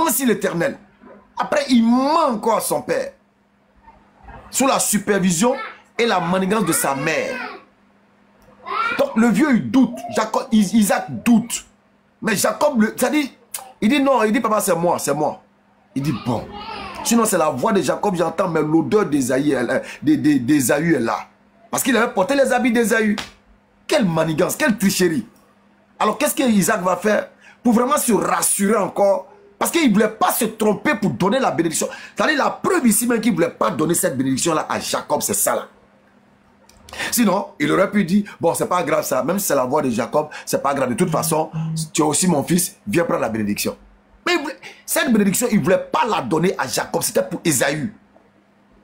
Même si l'Éternel. Après, il ment encore à son père. Sous la supervision et la manigance de sa mère. Donc le vieux, il doute. Isaac doute. Mais Jacob, il dit non, il dit papa, c'est moi, c'est moi. Il dit bon. Sinon, c'est la voix de Jacob, j'entends, mais l'odeur d'Ésaü est là. Parce qu'il avait porté les habits d'Ésaü. Quelle manigance, quelle tricherie. Alors, qu'est-ce que Isaac va faire pour vraiment se rassurer encore? Parce qu'il ne voulait pas se tromper pour donner la bénédiction. C'est-à-dire la preuve ici même qu'il ne voulait pas donner cette bénédiction-là à Jacob, c'est ça là. Sinon, il aurait pu dire, bon, c'est pas grave ça, même si c'est la voix de Jacob, c'est pas grave. De toute façon, tu es aussi mon fils, viens prendre la bénédiction. Mais cette bénédiction, il ne voulait pas la donner à Jacob, c'était pour Ésaü.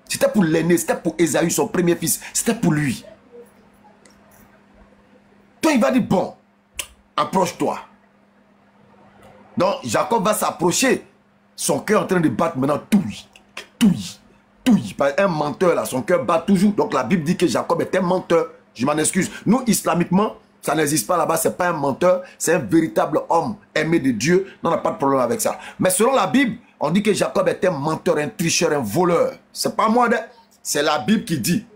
C'était pour l'aîné, c'était pour Ésaü, son premier fils. C'était pour lui. Donc il va dire, bon, approche-toi. Donc Jacob va s'approcher. Son cœur est en train de battre maintenant, touille. Un menteur là, son cœur bat toujours. Donc la Bible dit que Jacob est un menteur. Je m'en excuse. Nous, islamiquement, ça n'existe pas là-bas. C'est pas un menteur, c'est un véritable homme aimé de Dieu. On n'a pas de problème avec ça. Mais selon la Bible, on dit que Jacob est un menteur, un tricheur, un voleur. C'est pas moi, c'est la Bible qui dit.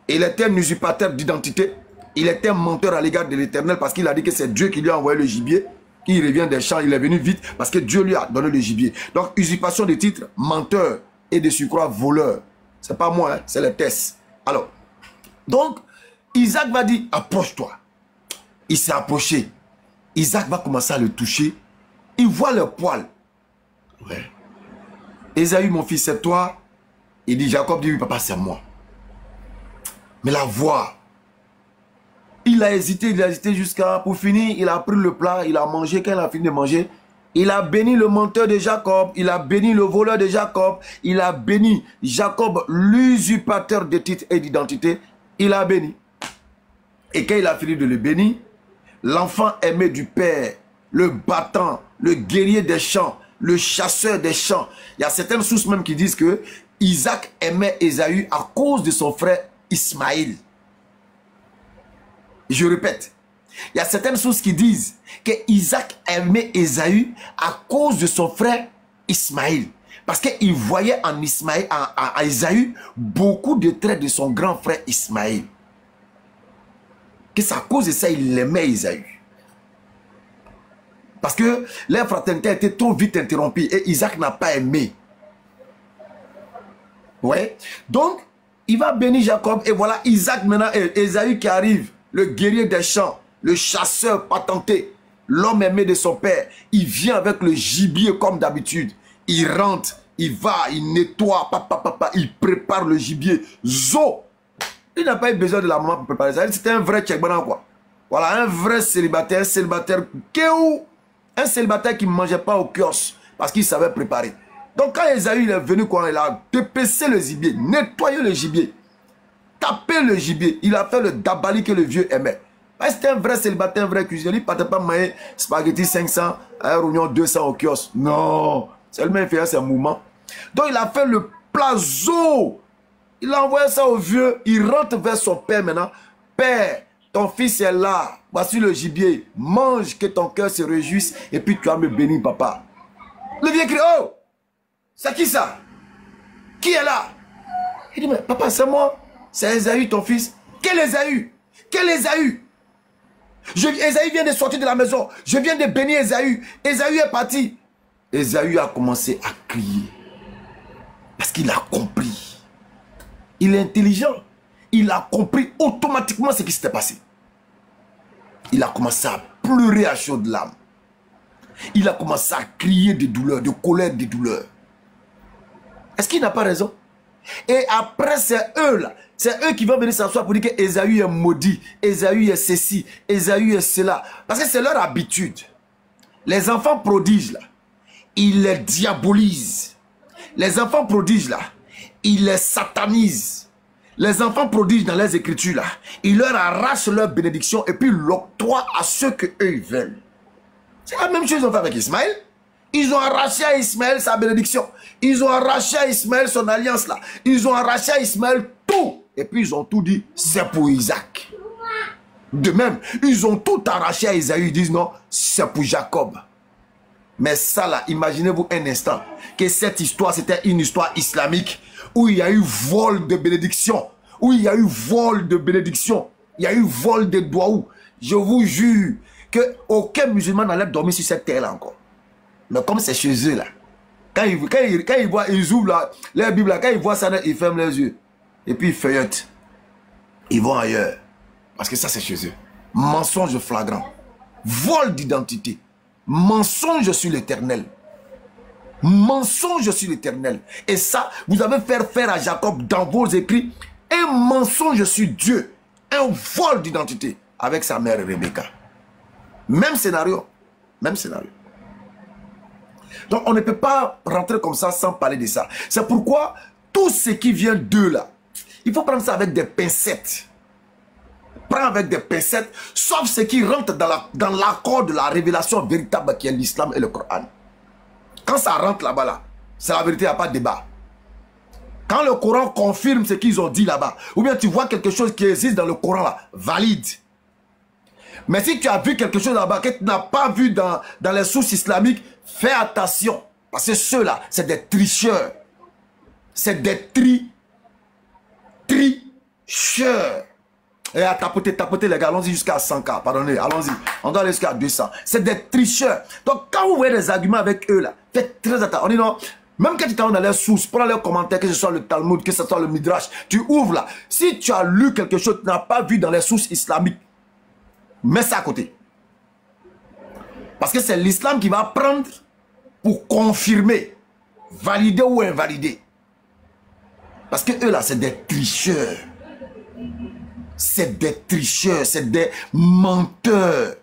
Il était un usurpateur d'identité. Il était un menteur à l'égard de l'Éternel parce qu'il a dit que c'est Dieu qui lui a envoyé le gibier. Il revient des champs, il est venu vite parce que Dieu lui a donné le gibier. Donc, usurpation de titre, menteur et de surcroît voleur. C'est pas moi, hein, c'est les tests. Alors, donc, Isaac va dire, approche-toi. Il s'est approché. Isaac va commencer à le toucher. Il voit le poil. Ouais. Ésaü, mon fils, c'est toi. Il dit, Jacob dit, oui, papa, c'est moi. Mais la voix, il a hésité jusqu'à, pour finir, il a pris le plat, il a mangé. Quand il a fini de manger, il a béni le menteur de Jacob, il a béni le voleur de Jacob, il a béni Jacob, l'usurpateur de titres et d'identité, il a béni. Et quand il a fini de le bénir, l'enfant aimé du père, le battant, le guerrier des champs, le chasseur des champs. Il y a certaines sources même qui disent que Isaac aimait Ésaü à cause de son frère Ismaël. Je répète, il y a certaines sources qui disent que Isaac aimait Ésaü à cause de son frère Ismaël. Parce qu'il voyait en Ismaël, à Ésaü beaucoup de traits de son grand frère Ismaël. Que c'est à cause de ça il aimait Ésaü. Parce que leur fraternité a été trop vite interrompue et Isaac n'a pas aimé. Ouais. Donc, il va bénir Jacob et voilà Isaac maintenant, Ésaü qui arrive, le guerrier des champs, le chasseur patenté, l'homme aimé de son père. Il vient avec le gibier comme d'habitude. Il rentre, il va, il nettoie, il prépare le gibier. Zo! Il n'a pas eu besoin de la maman pour préparer ça. C'était un vrai tchèque-bana quoi. Voilà, un vrai célibataire, un célibataire qui ne mangeait pas au kiosque parce qu'il savait préparer. Donc quand Ésaü est venu, il a dépecé le gibier, nettoyé le gibier, tapé le gibier. Il a fait le dabali que le vieux aimait. C'était un vrai célibataire, un vrai cuisinier. Il ne partait pas manger spaghetti 500, un rougnon 200 au kiosque. Non, seulement il faisait ses mouvements. Donc il a fait le plazo. Il a envoyé ça au vieux. Il rentre vers son père maintenant. Père, ton fils est là. Voici le gibier. Mange, que ton cœur se réjouisse. Et puis tu vas me bénir, papa. Le vieux crie, oh, c'est qui ça? Qui est là? Il dit, mais papa, c'est moi. C'est Ésaü, ton fils. Quel Ésaü? Quel Ésaü? Ésaü vient de sortir de la maison. Je viens de bénir Ésaü. Ésaü est parti. Ésaü a commencé à crier. Parce qu'il a compris. Il est intelligent. Il a compris automatiquement ce qui s'était passé. Il a commencé à pleurer à chaudes larmes. Il a commencé à crier de douleur, de colère, de douleur. Est-ce qu'il n'a pas raison? Et après, c'est eux là. C'est eux qui vont venir s'asseoir pour dire que Ésaü est maudit. Ésaü est ceci. Ésaü est cela. Parce que c'est leur habitude. Les enfants prodiges là, ils les diabolisent. Les enfants prodiges là, ils les satanisent. Les enfants prodiges dans les écritures là, ils leur arrachent leur bénédiction et puis l'octroient à ceux que eux ils veulent. C'est la même chose qu'ils ont fait avec Ismaël. Ils ont arraché à Ismaël sa bénédiction. Ils ont arraché à Ismaël son alliance là. Ils ont arraché à Ismaël tout. Et puis ils ont tout dit, c'est pour Isaac. De même, ils ont tout arraché à Ésaü. Ils disent non, c'est pour Jacob. Mais ça là, imaginez-vous un instant que cette histoire, c'était une histoire islamique où il y a eu vol de bénédiction, où il y a eu vol de bénédiction, il y a eu vol de doigts. Je vous jure qu'aucun musulman n'allait dormir sur cette terre là encore. Mais comme c'est chez eux là, quand ils voient, ils ouvrent leur Bible là, quand ils voient ça, ils ferment les yeux. Et puis ils feuilletent. Ils vont ailleurs. Parce que ça c'est chez eux. Mensonge flagrant. Vol d'identité. Mensonge sur l'Éternel. Mensonge sur l'Éternel. Et ça, vous avez fait faire à Jacob dans vos écrits un mensonge sur Dieu. Un vol d'identité avec sa mère Rebecca. Même scénario. Même scénario. Donc on ne peut pas rentrer comme ça sans parler de ça. C'est pourquoi tout ce qui vient d'eux là, il faut prendre ça avec des pincettes. Prends avec des pincettes, sauf ce qui rentre dans l'accord de la révélation véritable qui est l'islam et le Coran. Quand ça rentre là-bas, là, c'est la vérité, il n'y a pas de débat. Quand le Coran confirme ce qu'ils ont dit là-bas, ou bien tu vois quelque chose qui existe dans le Coran là, valide. Mais si tu as vu quelque chose là-bas que tu n'as pas vu dans les sources islamiques, fais attention. Parce que ceux-là, c'est des tricheurs. C'est des tricheurs. Et à tapoter les gars, allons-y jusqu'à 100K, pardonnez, allons-y. On doit aller jusqu'à 200. C'est des tricheurs. Donc quand vous voyez des arguments avec eux là, faites très attention. On dit non, même quand tu t'en dans les sources, prends leurs commentaires, que ce soit le Talmud, que ce soit le Midrash, tu ouvres là. Si tu as lu quelque chose que tu n'as pas vu dans les sources islamiques, mets ça à côté. Parce que c'est l'islam qui va prendre pour confirmer, valider ou invalider. Parce que eux là, c'est des tricheurs. C'est des tricheurs, c'est des menteurs.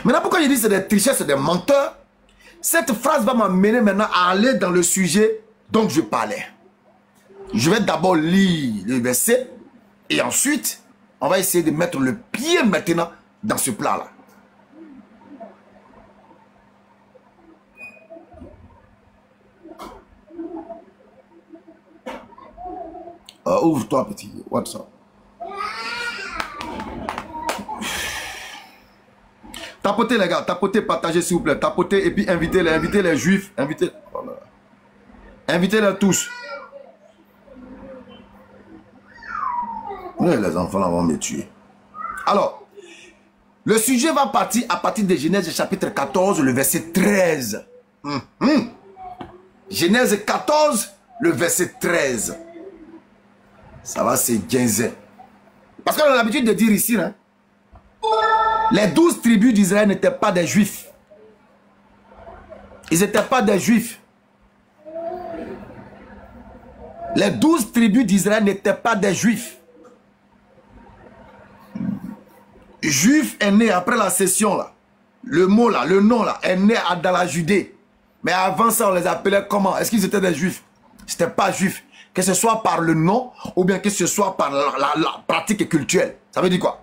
Maintenant, pourquoi je dis c'est des tricheurs, c'est des menteurs? Cette phrase va m'amener maintenant à aller dans le sujet dont je parlais. Je vais d'abord lire le verset et ensuite, on va essayer de mettre le pied maintenant dans ce plat-là. Ouvre-toi, petit. What's up? Tapotez, les gars. Tapotez, partagez, s'il vous plaît. Tapotez et puis invitez les juifs. Invitez-les tous. Oui, les enfants là vont me tuer. Alors, le sujet va partir à partir de Genèse chapitre 14, le verset 13. Genèse 14, le verset 13. Ça va, c'est 15. Parce qu'on a l'habitude de dire ici, hein, les 12 tribus d'Israël n'étaient pas des juifs. Ils n'étaient pas des juifs. Les 12 tribus d'Israël n'étaient pas des juifs. Juif est né après la session là. Le mot là, le nom là, est né dans la Judée. Mais avant ça, on les appelait comment? Est-ce qu'ils étaient des juifs? C'était pas juifs. Que ce soit par le nom ou bien que ce soit par la pratique culturelle. Ça veut dire quoi?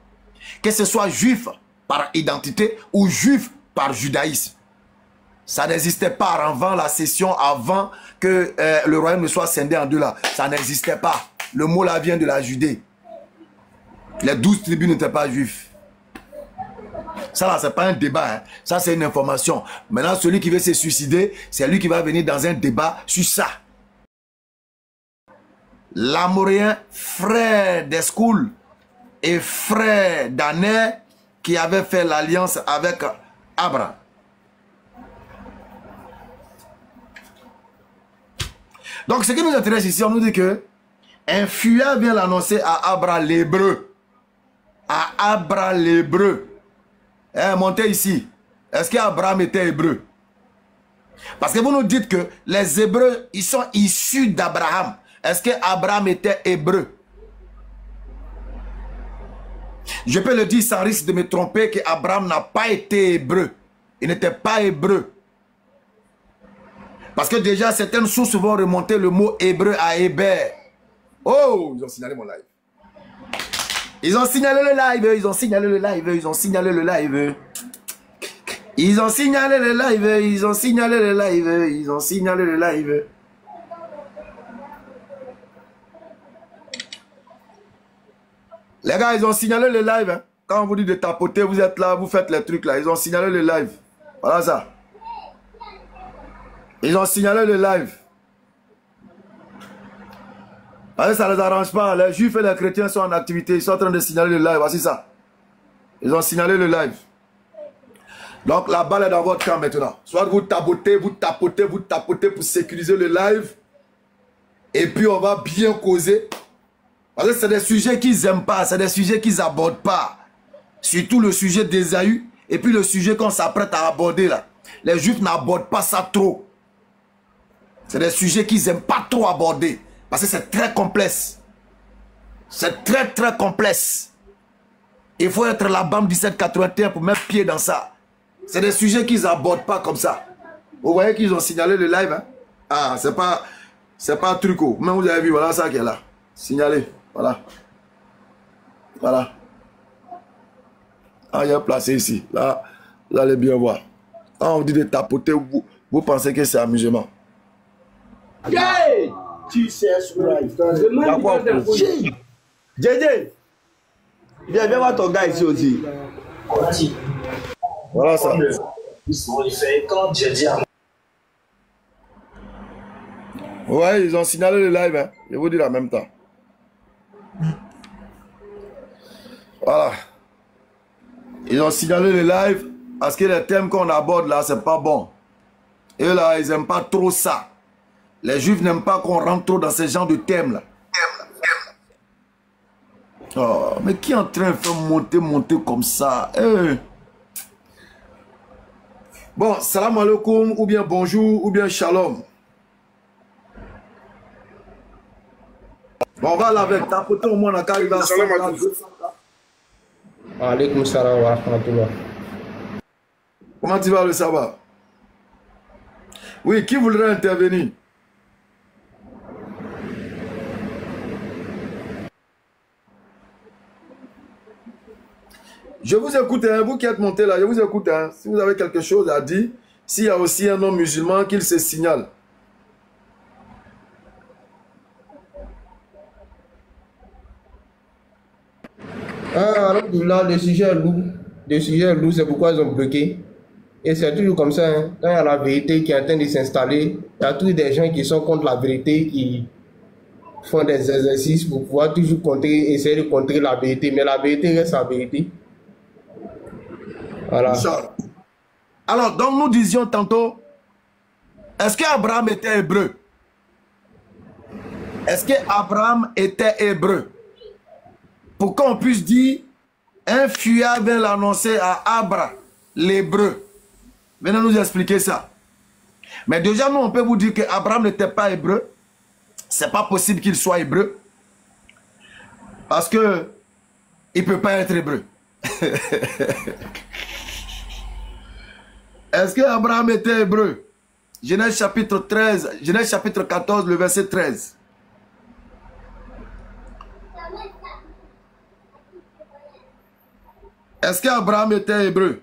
Que ce soit juif par identité ou juif par judaïsme. Ça n'existait pas avant la session, avant que le royaume ne soit scindé en deux là. Ça n'existait pas. Le mot là vient de la Judée. Les 12 tribus n'étaient pas juifs. Ça là, c'est pas un débat. Hein. Ça, c'est une information. Maintenant, celui qui veut se suicider, c'est lui qui va venir dans un débat sur ça. L'Amoréen, frère d'Escoul et frère d'Aner, qui avait fait l'alliance avec Abraham. Donc, ce qui nous intéresse ici, on nous dit que un fuyard vient l'annoncer à Abraham l'hébreu. À Abraham l'hébreu. Montez ici. Est-ce qu'Abraham était hébreu? Parce que vous nous dites que les Hébreux, ils sont issus d'Abraham. Est-ce qu'Abraham était hébreu? Je peux le dire sans risque de me tromper qu'Abraham n'a pas été hébreu. Il n'était pas hébreu. Parce que déjà, certaines sources vont remonter le mot hébreu à Héber. Oh, ils ont signalé mon live. Ils ont signalé le live, ils ont signalé le live, ils ont signalé le live. Ils ont signalé le live, ils ont signalé le live, ils ont signalé le live. Les gars, ils ont signalé le live. Hein. Quand on vous dit de tapoter, vous êtes là, vous faites les trucs là. Ils ont signalé le live. Voilà ça. Ils ont signalé le live. Allez, ça ne les arrange pas. Les juifs et les chrétiens sont en activité. Ils sont en train de signaler le live. Voici ça. Ils ont signalé le live. Donc la balle est dans votre camp maintenant. Soit vous tapotez pour sécuriser le live. Et puis on va bien causer. Parce que c'est des sujets qu'ils n'aiment pas. C'est des sujets qu'ils n'abordent pas. Surtout le sujet d'Ésaü. Et puis le sujet qu'on s'apprête à aborder là. Les juifs n'abordent pas ça trop. C'est des sujets qu'ils n'aiment pas trop aborder. Parce que c'est très complexe. C'est très complexe. Il faut être la BAM 1781 pour mettre pied dans ça. C'est des sujets qu'ils n'abordent pas comme ça. Vous voyez qu'ils ont signalé le live. Hein? Ah, c'est pas un truc. Même vous avez vu, voilà ça qui est là. Signalé. Voilà. Voilà. Ah, il y a placé ici. Là, vous allez bien voir. Quand on dit de tapoter, vous pensez que c'est amusement. Hey! Jesus Christ. JJ, viens voir ton gars ici aussi. Voilà ça. Ouais, ils ont signalé le live. Hein. Je vous dis en même temps. Voilà. Ils ont signalé le live parce que les thèmes qu'on aborde là, c'est pas bon. Et là, ils n'aiment pas trop ça. Les juifs n'aiment pas qu'on rentre trop dans ce genre de thèmes là. Oh, mais qui est en train de faire monter comme ça? Bon, salam alaikum, ou bien bonjour, ou bien shalom. Bon, on va aller avec tapoter au moins, on a qu'à arriver à 100. Alaikum salam wa rahmatullah. Comment tu vas le savoir? Oui, qui voudrait intervenir? Je vous écoute, hein, vous qui êtes monté là, je vous écoute. Hein, si vous avez quelque chose à dire, s'il y a aussi un homme musulman, qu'il se signale. Ah, là, le sujet est lourd. Le sujet est lourd, c'est pourquoi ils ont bloqué. Et c'est toujours comme ça, hein. Quand il y a la vérité qui est en train de s'installer, il y a toujours des gens qui sont contre la vérité, qui font des exercices pour pouvoir toujours contrer, essayer de contrer la vérité. Mais la vérité reste la vérité. Voilà. Alors, donc nous disions tantôt, est-ce qu'Abraham était hébreu? Est-ce qu'Abraham était hébreu? Pour qu'on puisse dire, un fuyard vient l'annoncer à Abraham, l'hébreu. Venez nous expliquer ça. Mais déjà, nous, on peut vous dire qu'Abraham n'était pas hébreu. C'est pas possible qu'il soit hébreu. Parce que il ne peut pas être hébreu. Est-ce qu'Abraham était hébreu? Genèse chapitre 13, Genèse chapitre 14, le verset 13. Est-ce qu'Abraham était hébreu?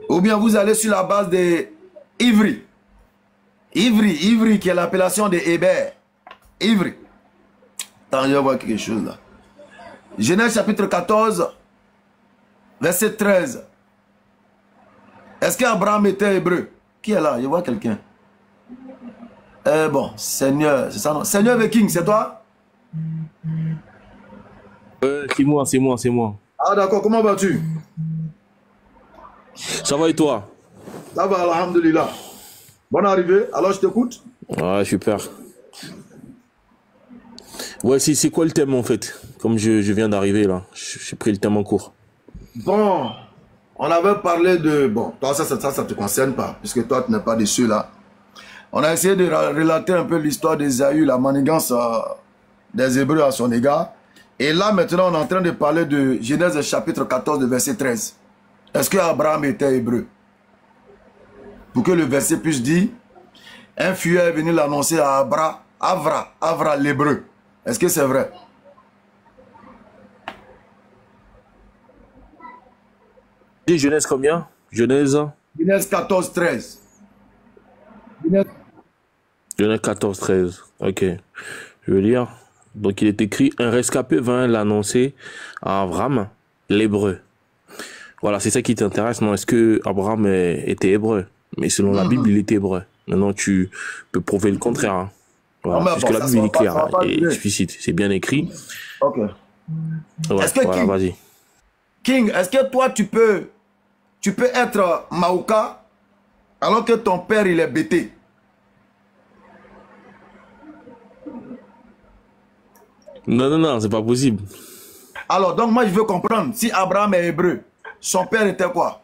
Ou bien vous allez sur la base de Ivri. Ivri qui est l'appellation de Héber. Ivri. Attends, je vais voir quelque chose là. Genèse chapitre 14, verset 13. Est-ce qu'Abraham était hébreu? Qui est là? Je vois quelqu'un. Bon, Seigneur, c'est ça non? Seigneur Viking, c'est toi? C'est moi. Ah d'accord, comment vas-tu? Ça va et toi? Ça va, alhamdulillah. Bonne arrivée, alors je t'écoute. Ouais, super. Ouais, c'est quoi le thème en fait? Comme je viens d'arriver là, j'ai pris le thème en cours. Bon, on avait parlé de... Bon, toi ça te concerne pas, puisque toi tu n'es pas de ceux-là. On a essayé de relater un peu l'histoire d'Ésaü, la manigance des Hébreux à son égard. Et là maintenant on est en train de parler de Genèse chapitre 14, verset 13. Est-ce que Abraham était hébreu? Pour que le verset puisse dire, un fuyard est venu l'annoncer à Avra l'hébreu. Est-ce que c'est vrai? Dis Genèse combien? Genèse 14, 13. Genèse 14, 13. Ok. Je veux lire. Donc il est écrit, un rescapé vint l'annoncer à Abraham. l'hébreu. Voilà, c'est ça qui t'intéresse, non? Est-ce que Abraham était hébreu? Mais selon la Bible, il était hébreu. Maintenant, tu peux prouver le contraire. Hein. Voilà, Non, puisque bon, la Bible est claire hein, et durer. explicite. C'est bien écrit. Ok. Ouais, Est-ce que voilà, vas-y. King, est-ce que toi, tu peux être Maouka alors que ton père, il est bêté? Non, non, non, c'est pas possible. Alors, donc moi, je veux comprendre. Si Abraham est hébreu, son père était quoi?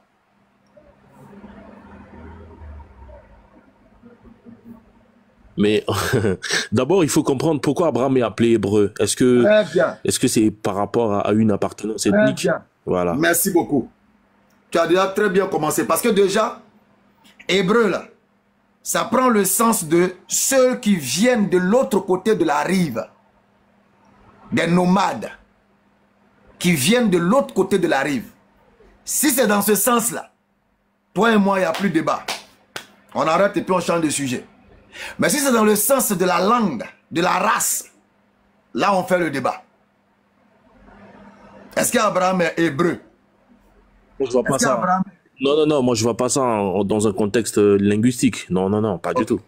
Mais d'abord, il faut comprendre pourquoi Abraham est appelé hébreu. Est-ce que c'est par rapport à une appartenance ethnique? Voilà. Merci beaucoup. Tu as déjà très bien commencé. Parce que déjà, hébreu, là, ça prend le sens de ceux qui viennent de l'autre côté de la rive. Des nomades. Qui viennent de l'autre côté de la rive. Si c'est dans ce sens-là, toi et moi, il n'y a plus de débat. On arrête et puis on change de sujet. Mais si c'est dans le sens de la langue, de la race, là on fait le débat. Est-ce qu'Abraham est hébreu? Je vois pas ça. Non, non, non, moi je vois pas ça dans un contexte linguistique. Non, non, non, pas du tout.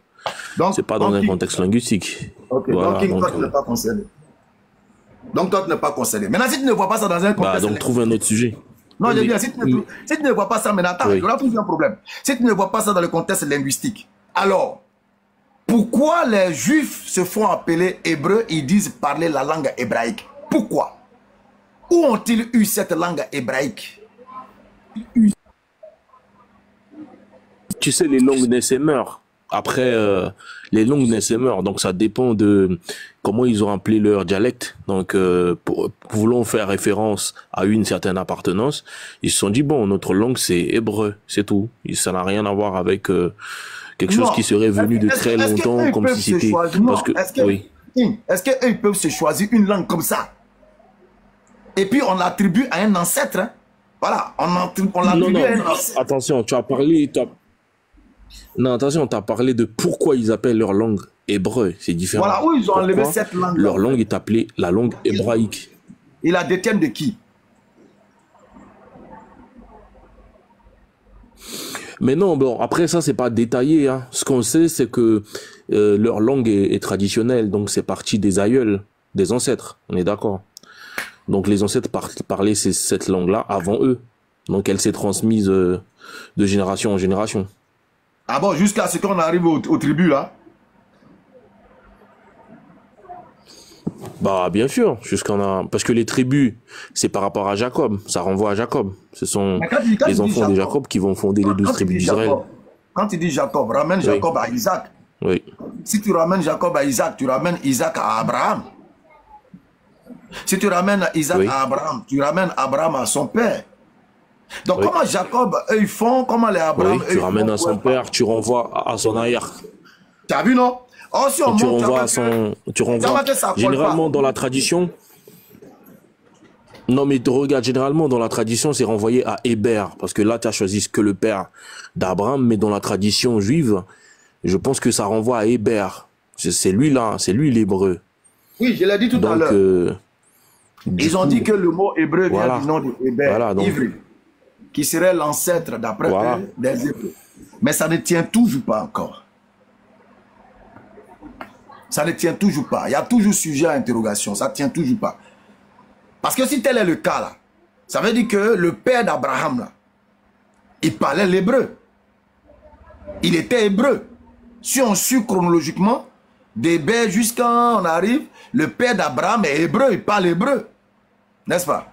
C'est pas dans un contexte linguistique. Ok, voilà, donc toi tu n'es pas concerné. Donc toi tu n'es pas concerné. Maintenant si tu ne vois pas ça dans un contexte donc trouve un autre sujet. Non, j'ai bien, si tu ne vois pas ça, mais attends, il y aura toujours un problème. Si tu ne vois pas ça dans le contexte linguistique, alors, pourquoi les Juifs se font appeler Hébreux, ils disent parler la langue hébraïque? Pourquoi? Où ont-ils eu cette langue hébraïque? Tu sais, les langues naissent et meurent. Après, les langues naissent et meurent. Donc, ça dépend de comment ils ont appelé leur dialecte. Donc, voulant faire référence à une certaine appartenance, ils se sont dit, bon, notre langue, c'est hébreu, c'est tout. Et ça n'a rien à voir avec quelque chose qui serait venu de très longtemps, comme si c'était... Est-ce qu'ils peuvent se choisir une langue comme ça? Et puis, on l'attribue à un ancêtre. Hein? Voilà, on l'attribue à un ancêtre. Attention, tu as parlé... Non, attention, tu as parlé de pourquoi ils appellent leur langue hébreu. C'est différent. Voilà, où ils ont enlevé cette langue. Leur langue est appelée la langue hébraïque. Ils la détiennent de qui? Mais non, bon, après ça, c'est pas détaillé. Hein. Ce qu'on sait, c'est que leur langue est traditionnelle. Donc, c'est parti des aïeuls, des ancêtres. On est d'accord. Donc, les ancêtres parlaient cette langue-là avant eux. Donc, elle s'est transmise de génération en génération. Ah bon, jusqu'à ce qu'on arrive aux tribus, là? Bah, bien sûr, parce que les tribus, c'est par rapport à Jacob, ça renvoie à Jacob. Ce sont les enfants de Jacob qui vont fonder les 12 tribus d'Israël. Quand tu dis Jacob, ramène Jacob à Isaac. Oui. Si tu ramènes Jacob à Isaac, tu ramènes Isaac à Abraham. Si tu ramènes Isaac à Abraham, tu ramènes Abraham à son père. Donc comment Jacob, eux, ils font, comment les Abraham, tu ramènes à son père, tu renvoies à son arrière. Tu as vu, non? Oh, si on tu monte, renvoies à son... Tu renvoies... Généralement, dans la tradition... Non, mais regarde, généralement, dans la tradition, c'est renvoyé à Héber. Parce que là, tu as choisi que le père d'Abraham. Mais dans la tradition juive, je pense que ça renvoie à Héber. C'est lui, là. C'est lui, l'hébreu. Oui, je l'ai dit tout à l'heure. Ils ont dit que le mot hébreu vient du nom de Héber. Voilà, donc... Ivry, qui serait l'ancêtre, d'après eux, des Hébreux. Mais ça ne tient toujours pas encore. Ça ne tient toujours pas. Il y a toujours sujet à interrogation. Ça ne tient toujours pas. Parce que si tel est le cas, là, ça veut dire que le père d'Abraham, là, il parlait l'hébreu. Il était hébreu. Si on suit chronologiquement, d'Héber jusqu'à on arrive, le père d'Abraham est hébreu, il parle hébreu. N'est-ce pas?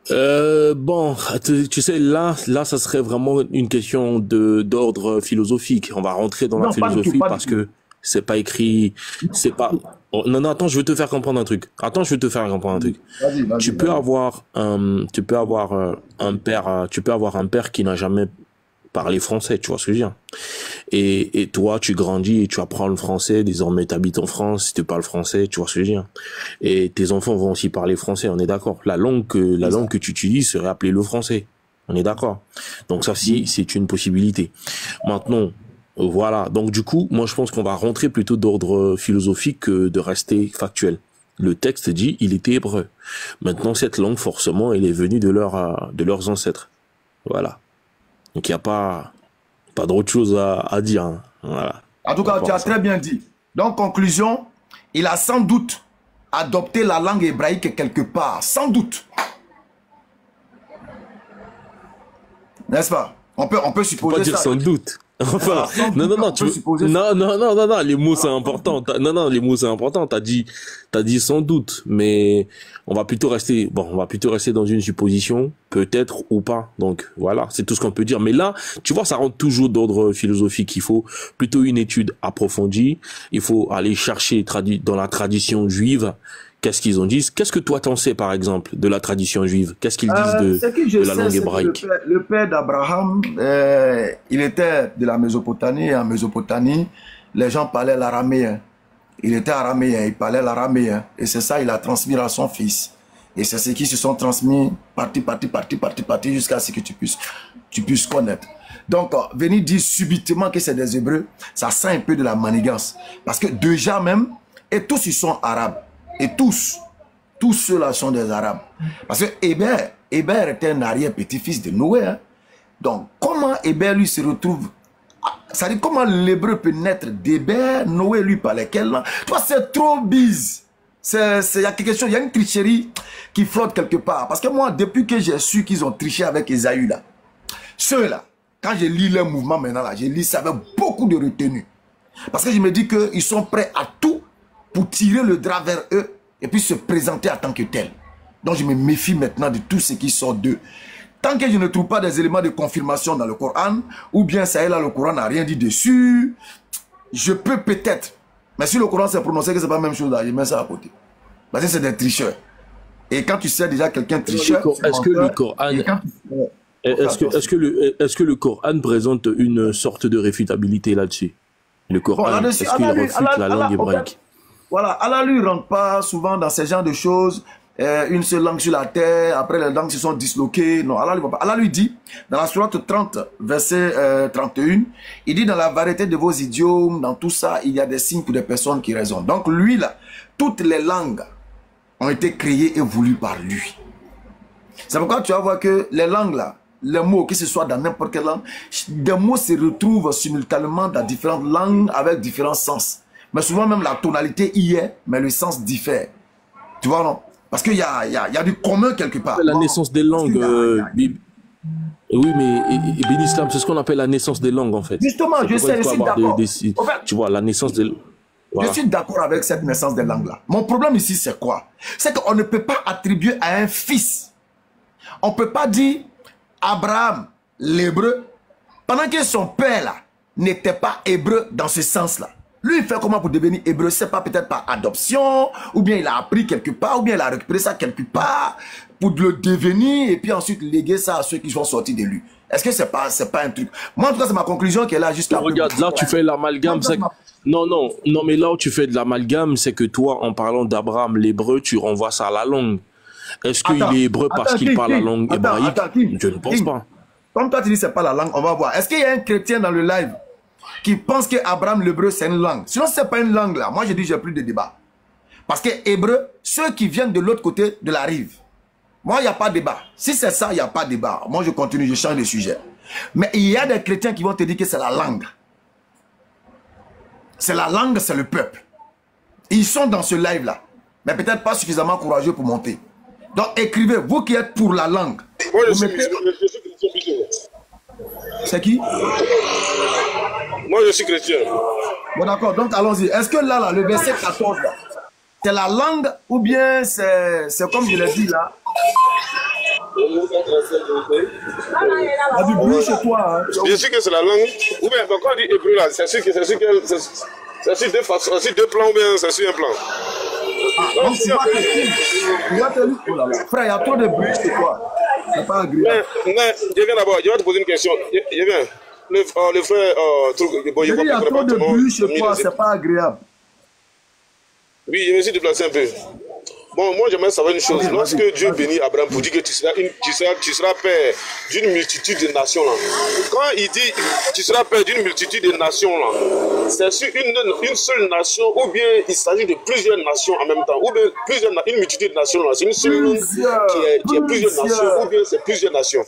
Bon, tu sais, là, ça serait vraiment une question d'ordre philosophique. On va rentrer dans la philosophie parce que c'est pas écrit, c'est pas... Oh, non, attends, je vais te faire comprendre un truc. Vas-y, tu peux avoir un père qui n'a jamais parlé français, tu vois ce que je veux dire. Et toi, tu grandis et tu apprends le français, désormais tu habites en France, tu parles français, tu vois ce que je veux dire. Et tes enfants vont aussi parler français, on est d'accord. La langue que tu utilises serait appelée le français. On est d'accord. Donc ça, c'est une possibilité. Maintenant, voilà. Donc du coup, moi je pense qu'on va rentrer plutôt d'ordre philosophique que de rester factuel. Le texte dit il était hébreu. Maintenant, cette langue, forcément, elle est venue de leurs ancêtres. Voilà. Donc, il n'y a pas d'autre chose à dire. Hein. Voilà. En tout cas, tu as très bien dit. Donc, conclusion, il a sans doute adopté la langue hébraïque quelque part. Sans doute. N'est-ce pas? On peut supposer pas dire ça. Sans doute. Enfin, non, les mots c'est important. Non, les mots c'est important. T'as dit sans doute, mais on va plutôt rester dans une supposition, peut-être ou pas. Donc voilà, c'est tout ce qu'on peut dire. Mais là, tu vois, ça rentre toujours d'ordre philosophique. Il faut plutôt une étude approfondie. Il faut aller chercher dans la tradition juive. Qu'est-ce qu'ils ont dit? Qu'est-ce que toi t'en sais, par exemple, de la tradition juive? Qu'est-ce qu'ils disent de la langue hébraïque? Le père d'Abraham, il était de la Mésopotamie. En Mésopotamie, les gens parlaient l'araméen. Il était araméen, il parlait l'araméen. Et c'est ça, il a transmis à son fils. Et c'est ce qui se sont transmis partie, jusqu'à ce que tu puisses connaître. Donc, venir dire subitement que c'est des Hébreux, ça sent un peu de la manigance. Parce que déjà même, et tous ils sont arabes. Et tous ceux-là sont des Arabes. Parce que Héber était un arrière-petit-fils de Noé. Hein. Donc, comment Héber lui se retrouve... Ça dit, comment l'hébreu peut naître d'Héber, Noé lui par lesquels là? Toi, c'est trop bise. Il y a quelque chose, il y a une tricherie qui flotte quelque part. Parce que moi, depuis que j'ai su qu'ils ont triché avec Ésaü là, ceux-là, quand je lis leur mouvement maintenant là, je lis ça avec beaucoup de retenue. Parce que je me dis qu'ils sont prêts à tout pour tirer le drap vers eux et puis se présenter en tant que tel. Donc je me méfie maintenant de tout ce qui sort d'eux. Tant que je ne trouve pas des éléments de confirmation dans le Coran, ou bien ça est là, le Coran n'a rien dit dessus, je peux peut-être. Mais si le Coran s'est prononcé que c'est pas la même chose là, je mets ça à côté. Parce que c'est des tricheurs. Et quand tu sais déjà quelqu'un tricheur... Est-ce que le Coran... Est-ce que le Coran présente une sorte de réfutabilité là-dessus? Le Coran, est-ce qu'il refute la langue hébraïque? Voilà, Allah lui rentre pas souvent dans ce genre de choses, une seule langue sur la terre, après les langues se sont disloquées. Non, Allah lui va pas. Allah lui dit, dans la sourate 30, verset 31, il dit dans la variété de vos idiomes, dans tout ça, il y a des signes pour des personnes qui raisonnent. Donc lui là, toutes les langues ont été créées et voulues par lui. C'est pourquoi tu vas voir que les langues là, les mots, que ce soit dans n'importe quelle langue, des mots se retrouvent simultanément dans différentes langues avec différents sens. Mais souvent même la tonalité y est, mais le sens diffère. Tu vois, non? Parce qu'il y a du commun quelque part. La naissance des langues, oui, mais Ben Islam, c'est ce qu'on appelle la naissance des langues, en fait. Justement, je sais, je suis d'accord. Tu vois, la naissance des... Voilà. Je suis d'accord avec cette naissance des langues-là. Mon problème ici, c'est quoi? C'est qu'on ne peut pas attribuer à un fils. On ne peut pas dire Abraham, l'hébreu, pendant que son père, là, n'était pas hébreu dans ce sens-là. Lui, il fait comment pour devenir hébreu? C'est pas peut-être par adoption, ou bien il a appris quelque part, ou bien il a récupéré ça quelque part pour le devenir, et puis ensuite léguer ça à ceux qui sont sortis de lui. Est-ce que c'est pas un truc? Moi, en tout cas, c'est ma conclusion qui est là jusqu'à... Regarde, là, tu fais l'amalgame. Non, mais là où tu fais de l'amalgame, c'est que toi, en parlant d'Abraham, l'hébreu, tu renvoies ça à la langue. Est-ce qu'il est hébreu parce qu'il parle la langue hébraïque? Je ne pense pas. Comme toi, tu dis c'est pas la langue, on va voir. Est-ce qu'il y a un chrétien dans le live qui pense que Abraham l'hébreu c'est une langue? Sinon, c'est pas une langue là. Moi, je dis, j'ai plus de débat. Parce que hébreu, ceux qui viennent de l'autre côté de la rive, moi, il n'y a pas de débat. Si c'est ça, il n'y a pas de débat. Moi, je continue, je change de sujet. Mais il y a des chrétiens qui vont te dire que c'est la langue. C'est la langue, c'est le peuple. Ils sont dans ce live-là. Mais peut-être pas suffisamment courageux pour monter. Donc, écrivez, vous qui êtes pour la langue. Moi, je suis chrétien. C'est qui? Moi, je suis chrétien. Bon, d'accord. Donc, allons-y. Est-ce que là, le verset 14, là, c'est la langue ou bien c'est comme je l'ai dit là? Il y a du bruit chez toi. Hein. Bien sûr que c'est la langue. Ou bien, quand on dit hébreu là, c'est sur deux façons, c'est sur deux plans ou bien c'est sur un plan. Donc, tu vas te dire, oh là là. Frère, il y a trop de bruit chez toi. C'est pas agréable. Mais, je viens d'abord, je vais te poser une question. Je viens. Le frère, il y a trop de bruit chez toi, c'est pas agréable. Oui, je me suis déplacé un peu. Bon, moi j'aimerais savoir une chose. Lorsque Dieu bénit Abraham pour dire que tu seras père d'une multitude de nations là. Quand il dit tu seras père d'une multitude de nations là, c'est sur une seule nation ou bien il s'agit de plusieurs nations en même temps ou bien une multitude de nations là. C'est une seule langue qui est plusieurs nations ou bien c'est plusieurs nations.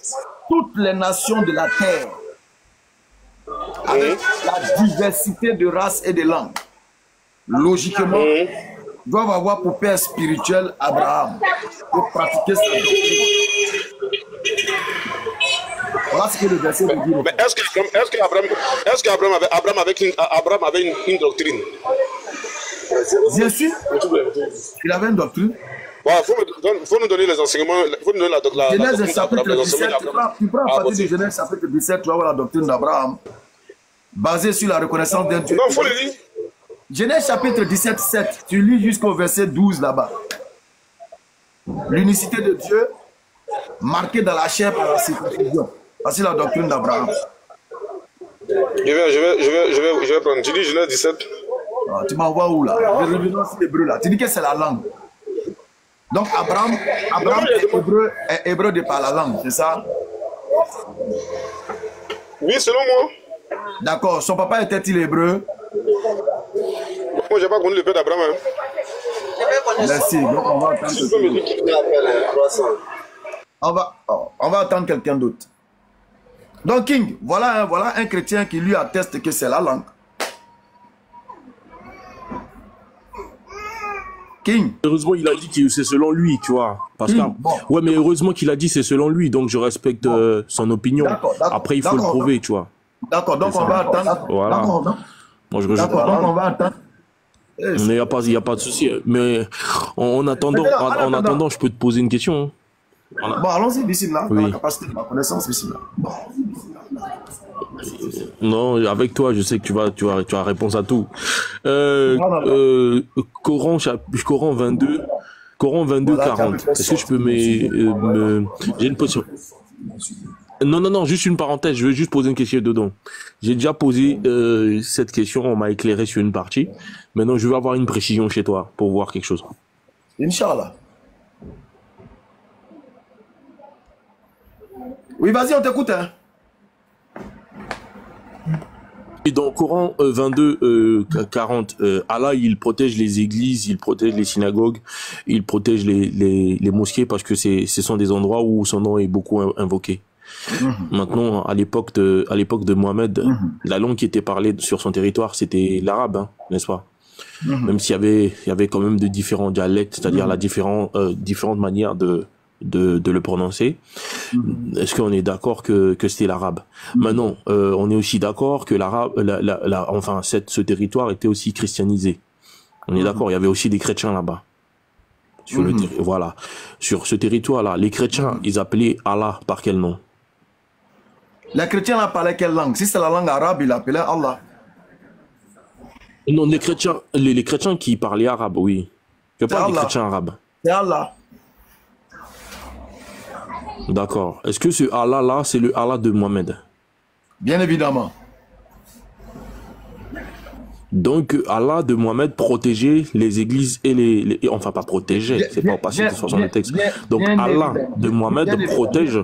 Toutes les nations de la terre avec la diversité de races et de langues. Logiquement, doivent avoir pour père spirituel Abraham pour pratiquer sa doctrine. Voilà ce que le verset veut dire. Mais est-ce qu'Abraham avait une doctrine? Bien sûr, il avait une doctrine. Il faut nous donner les enseignements. Faut nous donner la doctrine. Genèse chapitre 17, tu prends à partir de Genèse chapitre 17, tu vas voir la doctrine d'Abraham basée sur la reconnaissance d'un Dieu. Non, il faut le lire. Genèse chapitre 17, 7, tu lis jusqu'au verset 12 là-bas. L'unicité de Dieu marquée dans la chair par la circoncision. Voici la doctrine d'Abraham. Je vais prendre. Tu dis Genèse 17. Ah, tu m'envoies où là? Je reviens sur l'hébreu là. Tu dis que c'est la langue. Donc Abraham est hébreu de par la langue, c'est ça? Oui, selon moi. D'accord. Son papa était-il hébreu? Moi, je n'ai pas connu le père d'Abraham. Merci. Donc, on va attendre. On va attendre quelqu'un d'autre. Donc, King, voilà un chrétien qui lui atteste que c'est la langue. King. Heureusement, il a dit que c'est selon lui, tu vois. Pascal. Bon. Ouais, mais heureusement qu'il a dit c'est selon lui, donc je respecte son opinion. Après, il faut le prouver, tu vois. D'accord, donc on va attendre. Voilà. Moi, d'accord, donc on va attendre. Il n'y a pas de souci. Mais en attendant, je peux te poser une question. Bon, allons-y, Bismillah. Oui. La capacité de la connaissance, Bismillah. Non, avec toi, je sais que tu as réponse à tout. Coran 22, voilà, 40. Est-ce que je peux j'ai une position. Non, juste une parenthèse, je veux juste poser une question dedans. J'ai déjà posé cette question, on m'a éclairé sur une partie. Maintenant, je veux avoir une précision chez toi pour voir quelque chose. Inch'Allah. Oui, vas-y, on t'écoute. Hein. Et dans Coran 22, 40, Allah, il protège les églises, il protège les synagogues, il protège les mosquées parce que ce sont des endroits où son nom est beaucoup invoqué. Maintenant, à l'époque de Mohammed, la langue qui était parlée sur son territoire, c'était l'arabe, hein, n'est-ce pas? Même s'il y avait quand même de différents dialectes, c'est-à-dire différentes manières de le prononcer. Est-ce qu'on est d'accord que c'était l'arabe? Maintenant, on est aussi d'accord que l'arabe, ce territoire était aussi christianisé. On est d'accord, il y avait aussi des chrétiens là-bas. Voilà. Sur ce territoire-là, les chrétiens, ils appelaient Allah par quel nom? Les chrétiens là parlaient quelle langue? Si c'est la langue arabe, ils appelaient Allah. Non, les chrétiens qui parlaient arabe, oui. Je parle des chrétiens arabes. C'est Allah. D'accord. Est-ce que ce Allah-là, c'est le Allah de Mohammed? Bien évidemment. Donc, Allah de Mohammed protégeait les églises et enfin, pas protégeait, c'est pas passé de façon de texte. Donc, Allah de Mohammed protège.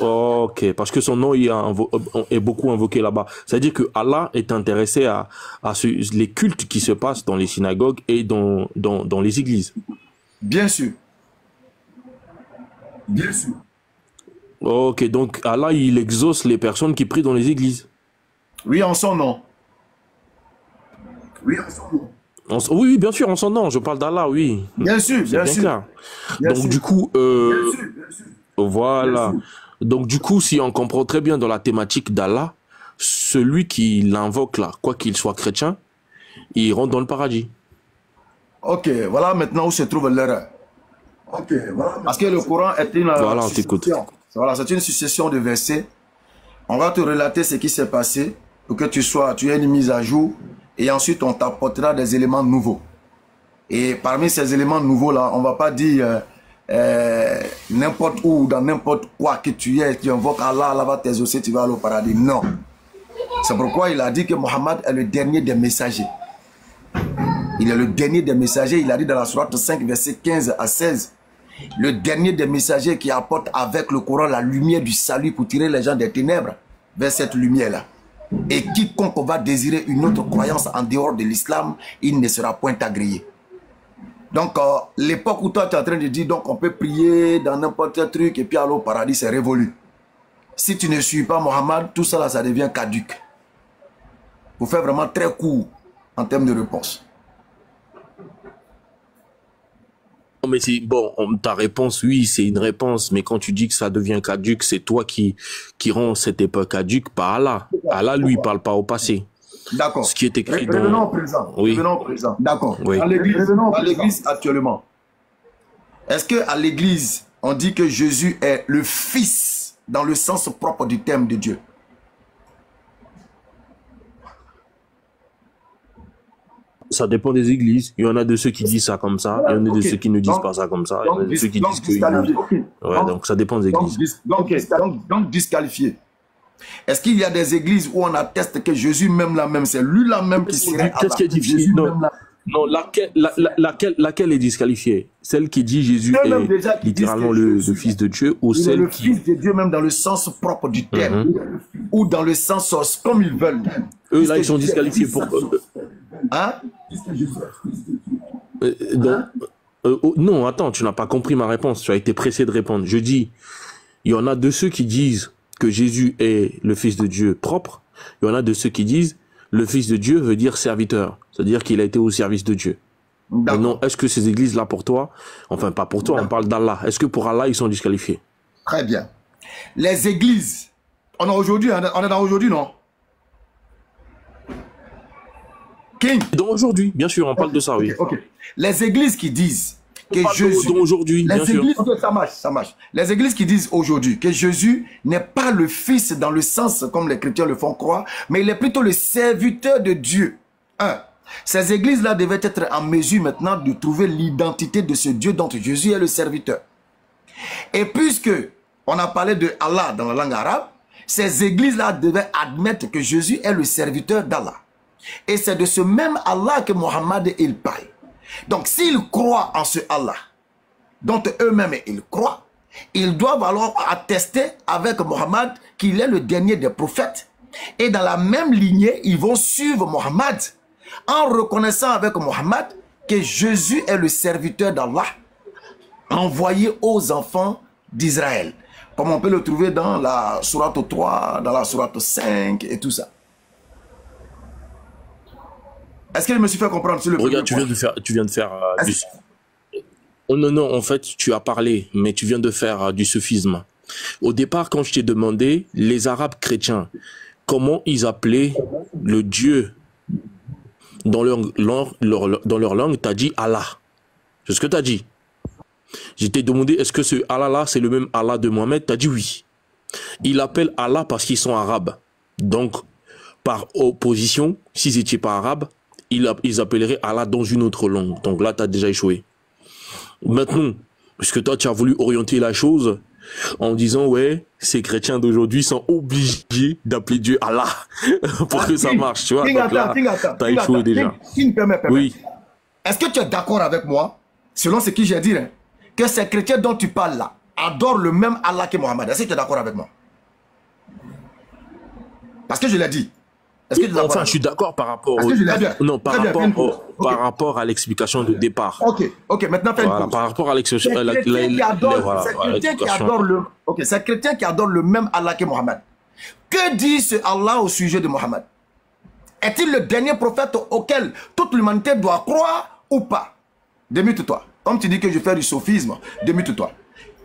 Ok, parce que son nom est beaucoup invoqué là-bas. C'est-à-dire que Allah est intéressé à les cultes qui se passent dans les synagogues et dans les églises. Bien sûr. Bien sûr. Ok, donc Allah, il exauce les personnes qui prient dans les églises. Oui, en son nom. Oui, en son nom. Oui, bien sûr, en son nom. Je parle d'Allah, oui. Bien sûr, bien sûr. Donc, du coup, voilà. Donc, du coup, si on comprend très bien dans la thématique d'Allah, celui qui l'invoque là, quoi qu'il soit chrétien, il rentre dans le paradis. Ok, voilà maintenant où se trouve l'erreur. Ok, voilà. Parce que le Coran est une voilà, on t'écoute. Voilà, c'est une succession de versets. On va te relater ce qui s'est passé pour que tu aies une mise à jour et ensuite on t'apportera des éléments nouveaux. Et parmi ces éléments nouveaux là, on va pas dire n'importe où, dans n'importe quoi que tu es, tu invoques Allah, Allah va t'exaucer, tu vas aller au paradis. Non. C'est pourquoi il a dit que Mohammed est le dernier des messagers. Il est le dernier des messagers. Il a dit dans la sourate 5, verset 15 à 16. Le dernier des messagers qui apporte avec le Coran la lumière du salut pour tirer les gens des ténèbres vers cette lumière-là. Et quiconque va désirer une autre croyance en dehors de l'islam, il ne sera point agréé. Donc, l'époque où toi tu es en train de dire donc on peut prier dans n'importe quel truc et puis aller au paradis, c'est révolu. Si tu ne suis pas Mohammed, tout ça là, ça devient caduc. Pour faire vraiment très court en termes de réponse. Mais c'est bon, ta réponse, oui, c'est une réponse, mais quand tu dis que ça devient caduc, c'est toi qui rend cette époque caduque, pas Allah. Allah, lui, parle pas au passé. D'accord. Ce qui est écrit dans... Revenons au présent. Oui. Revenons au présent. D'accord. Oui. À l'église actuellement. Est-ce qu'à l'église, on dit que Jésus est le fils dans le sens propre du terme de Dieu? Ça dépend des églises. Il y en a de ceux qui disent ça comme ça. Il y en a de ceux qui ne disent pas ça comme ça. Il y en a de ceux qui disent que... Ouais, donc ça dépend des églises. Donc disqualifié. Est-ce qu'il y a des églises où on atteste que Jésus même là même, c'est lui là même qui serait Allah? Qu'est-ce qui est difficile? Non, laquelle est disqualifiée? Celle qui dit Jésus est littéralement le Fils de Dieu, ou celle le qui... Fils de Dieu même dans le sens propre du terme, ou dans le sens comme ils veulent. Eux là, ils sont disqualifiés pour... Hein? Non, attends, tu n'as pas compris ma réponse. Tu as été pressé de répondre. Je dis, il y en a de ceux qui disent que Jésus est le Fils de Dieu propre. Il y en a de ceux qui disent le Fils de Dieu veut dire serviteur. C'est-à-dire qu'il a été au service de Dieu. Non, est-ce que ces églises-là pour toi, enfin pas pour toi, on parle d'Allah. Est-ce que pour Allah, ils sont disqualifiés? Très bien. Les églises, on est aujourd'hui, on est dans aujourd'hui, non? King. Dans aujourd'hui, bien sûr, on parle de ça, oui. Okay. Les églises qui disent que Jésus... aujourd'hui, bien sûr. Ça marche, ça marche. Les églises qui disent aujourd'hui que Jésus n'est pas le Fils dans le sens comme les chrétiens le font croire, mais il est plutôt le serviteur de Dieu. Ces églises-là devaient être en mesure maintenant de trouver l'identité de ce Dieu dont Jésus est le serviteur. Et puisque on a parlé de Allah dans la langue arabe, ces églises-là devaient admettre que Jésus est le serviteur d'Allah. Et c'est de ce même Allah que Mohammed il parle. Donc s'ils croient en ce Allah, dont eux-mêmes ils croient, ils doivent alors attester avec Mohammed qu'il est le dernier des prophètes. Et dans la même lignée, ils vont suivre Mohammed en reconnaissant avec Mohammed que Jésus est le serviteur d'Allah, envoyé aux enfants d'Israël. Comme on peut le trouver dans la sourate 3, dans la sourate 5 et tout ça. Est-ce que je me suis fait comprendre sur le premier point? Tu viens de faire du... Oh non, en fait, tu as parlé, mais tu viens de faire du sophisme. Au départ, quand je t'ai demandé, les Arabes chrétiens, comment ils appelaient le Dieu dans leur langue, tu as dit Allah. C'est ce que tu as dit. Je t'ai demandé, est-ce que ce Allah-là, c'est le même Allah de Mohamed? Tu as dit oui. Ils appellent Allah parce qu'ils sont arabes. Donc, par opposition, s'ils n'étaient pas arabes, ils appelleraient Allah dans une autre langue. Donc là, tu as déjà échoué. Maintenant, puisque toi, tu as voulu orienter la chose en disant, ouais, ces chrétiens d'aujourd'hui sont obligés d'appeler Dieu Allah pour que ça marche, tu vois. Donc là, tu as échoué déjà. Oui. Est-ce que tu es d'accord avec moi, selon ce que j'ai dit, hein, que ces chrétiens dont tu parles là adorent le même Allah que Mohammed? Est-ce que tu es d'accord avec moi? Parce que je l'ai dit. Enfin, je suis d'accord par rapport par rapport à l'explication de départ. Ok, maintenant fais une pause. Par rapport à l'explication. C'est chrétien qui adore le même Allah que Mohammed. Que dit ce Allah au sujet de Mohammed? Est-il le dernier prophète auquel toute l'humanité doit croire ou pas? Démute-toi. Comme tu dis que je fais du sophisme, démute-toi.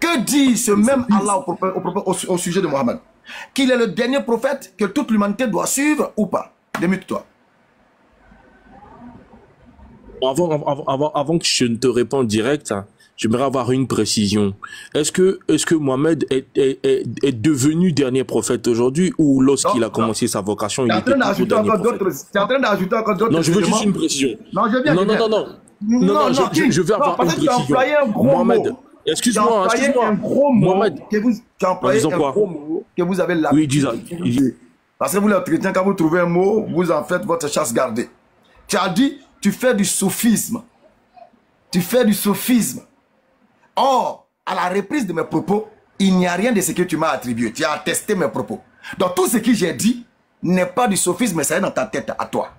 Que dit ce même Allah au sujet de Mohammed? Qu'il est le dernier prophète que toute l'humanité doit suivre ou pas? Démute-toi. Avant que je ne te réponde direct, j'aimerais avoir une précision. Est-ce que Mohamed est devenu dernier prophète aujourd'hui, ou lorsqu'il a commencé sa vocation, il était toujours dernier prophète? Tu es en train d'ajouter encore d'autres. Non, je veux juste une précision. Non, je viens. Non, je veux avoir une précision. Mohamed, excuse-moi, Mohamed. Tu as employé un gros mot que vous avez là. Oui, dis ça. Parce que vous, les chrétiens, quand vous trouvez un mot, vous en faites votre chasse gardée. Tu as dit tu fais du sophisme. Tu fais du sophisme. Or, à la reprise de mes propos, il n'y a rien de ce que tu m'as attribué. Tu as attesté mes propos. Donc tout ce que j'ai dit n'est pas du sophisme, mais c'est dans ta tête à toi.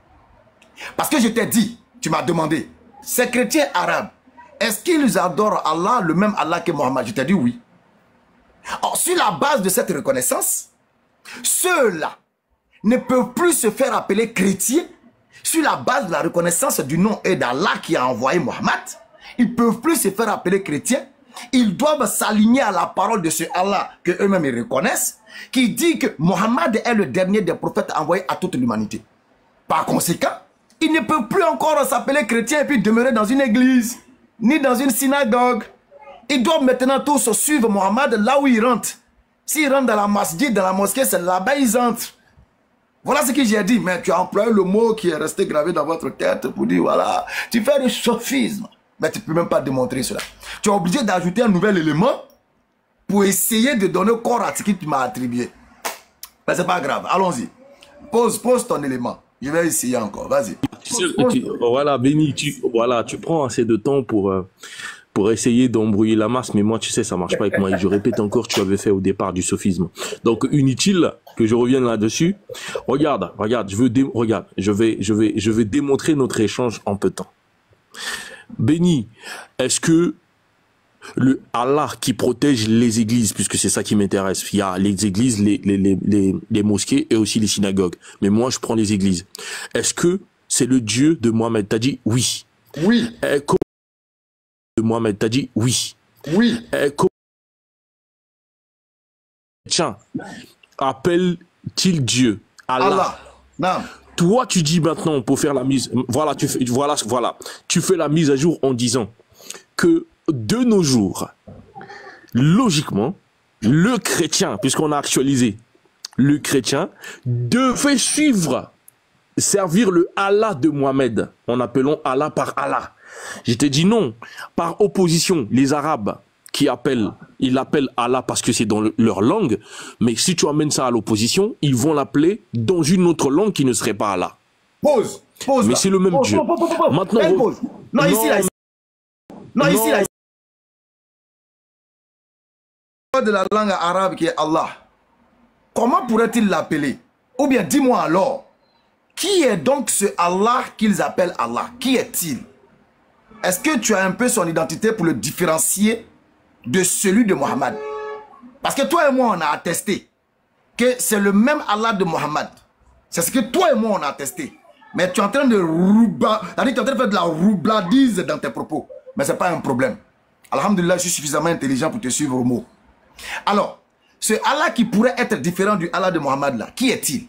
Parce que je t'ai dit, tu m'as demandé, ces chrétiens arabes, est-ce qu'ils adorent Allah, le même Allah que Mohammed? Je t'ai dit oui. Or, sur la base de cette reconnaissance, ceux-là ne peuvent plus se faire appeler chrétiens sur la base de la reconnaissance du nom et d'Allah qui a envoyé Mohammed. Ils ne peuvent plus se faire appeler chrétiens. Ils doivent s'aligner à la parole de ce Allah que eux-mêmes ils reconnaissent, qui dit que Mohammed est le dernier des prophètes envoyés à toute l'humanité. Par conséquent, ils ne peuvent plus encore s'appeler chrétiens et puis demeurer dans une église, ni dans une synagogue. Ils doivent maintenant tous suivre Mohammed là où ils rentrent. S'ils rentrent dans la masjid, dans la mosquée, c'est là-bas ils entrent. Voilà ce que j'ai dit, mais tu as employé le mot qui est resté gravé dans votre tête pour dire, voilà, tu fais du sophisme. Mais tu ne peux même pas démontrer cela. Tu es obligé d'ajouter un nouvel élément pour essayer de donner corps à ce que tu m'as attribué. Mais c'est pas grave, allons-y. Pose ton élément. Je vais essayer encore, vas-y. Voilà, Béni, tu prends assez de temps pour essayer d'embrouiller la masse, mais moi, tu sais, ça marche pas avec moi. Et je répète encore, tu avais fait au départ du sophisme. Donc, inutile que je revienne là-dessus. Regarde, je vais démontrer notre échange en peu de temps. Béni, est-ce que le Allah qui protège les églises, puisque c'est ça qui m'intéresse, il y a les églises, les mosquées et aussi les synagogues. Mais moi, je prends les églises. Est-ce que c'est le Dieu de Mohammed? T'as dit oui. Oui. De Mohammed, t'as dit oui. Oui. Tiens, appelle-t-il Dieu? Allah. Non. Toi, tu dis maintenant, pour faire la mise, voilà, tu fais la mise à jour en disant que de nos jours, logiquement, le chrétien, puisqu'on a actualisé, le chrétien devait servir le Allah de Mohammed, en appelant Allah par Allah. Je t'ai dit non, par opposition, les Arabes ils l'appellent Allah parce que c'est dans leur langue, mais si tu amènes ça à l'opposition, ils vont l'appeler dans une autre langue qui ne serait pas Allah. Pause. Mais c'est le même Dieu. Maintenant, pause. Non, ici, de la langue arabe qui est Allah. Comment pourrait-il l'appeler? Ou bien dis-moi alors, qui est donc ce Allah qu'ils appellent Allah? Qui est-il? Est-ce que tu as un peu son identité pour le différencier de celui de Mohammed? Parce que toi et moi, on a attesté que c'est le même Allah de Mohammed. C'est ce que toi et moi, on a attesté. Mais tu es en train de faire de la roubladise dans tes propos. Mais ce n'est pas un problème. Alhamdulillah, je suis suffisamment intelligent pour te suivre au mot. Alors, ce Allah qui pourrait être différent du Allah de Mohammed là, qui est-il?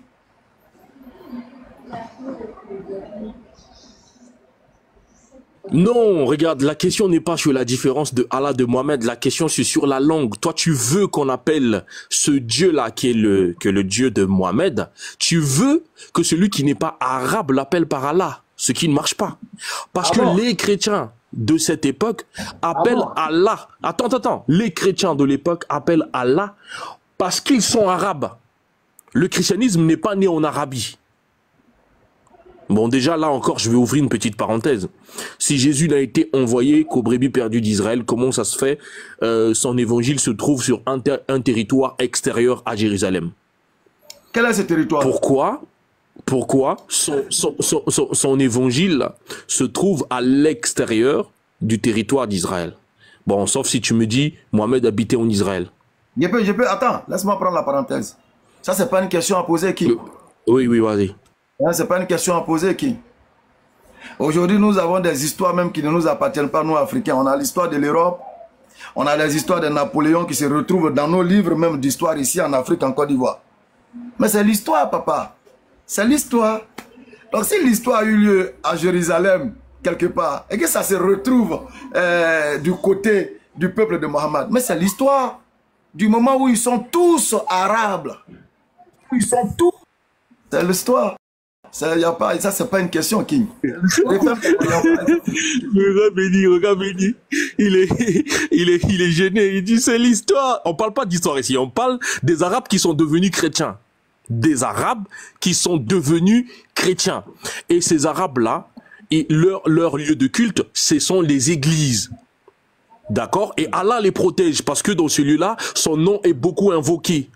Non, regarde, la question n'est pas sur la différence de Allah de Mohammed, la question c'est sur la langue. Toi, tu veux qu'on appelle ce Dieu-là qui est le Dieu de Mohammed, tu veux que celui qui n'est pas arabe l'appelle par Allah, ce qui ne marche pas. Parce que les chrétiens de cette époque appellent Allah. Attends, les chrétiens de l'époque appellent Allah parce qu'ils sont arabes. Le christianisme n'est pas né en Arabie. Bon, déjà, là encore, je vais ouvrir une petite parenthèse. Si Jésus n'a été envoyé qu'aux brebis perdues d'Israël, comment ça se fait son évangile se trouve sur un territoire extérieur à Jérusalem? Quel est ce territoire? Pourquoi son évangile se trouve à l'extérieur du territoire d'Israël? Bon, sauf si tu me dis, Mohammed habitait en Israël. Je peux, attends, laisse-moi prendre la parenthèse. Ça, c'est pas une question à poser qui? Oui, vas-y. C'est pas une question à poser qui? Aujourd'hui, nous avons des histoires même qui ne nous appartiennent pas, nous, Africains. On a l'histoire de l'Europe, on a les histoires de Napoléon qui se retrouvent dans nos livres même d'histoire ici en Afrique, en Côte d'Ivoire. Mais c'est l'histoire, papa. C'est l'histoire. Donc, si l'histoire a eu lieu à Jérusalem, quelque part, et que ça se retrouve du côté du peuple de Mohammed, mais c'est l'histoire du moment où ils sont tous arabes. Ils sont tous. C'est l'histoire. Ça, c'est pas une question, King. Regarde Béni. Il est gêné. Il dit c'est l'histoire. On parle pas d'histoire ici. On parle des Arabes qui sont devenus chrétiens. Des Arabes qui sont devenus chrétiens. Et ces Arabes-là, et leur lieu de culte, ce sont les églises. D'accord? Et Allah les protège parce que dans ce lieu-là, son nom est beaucoup invoqué.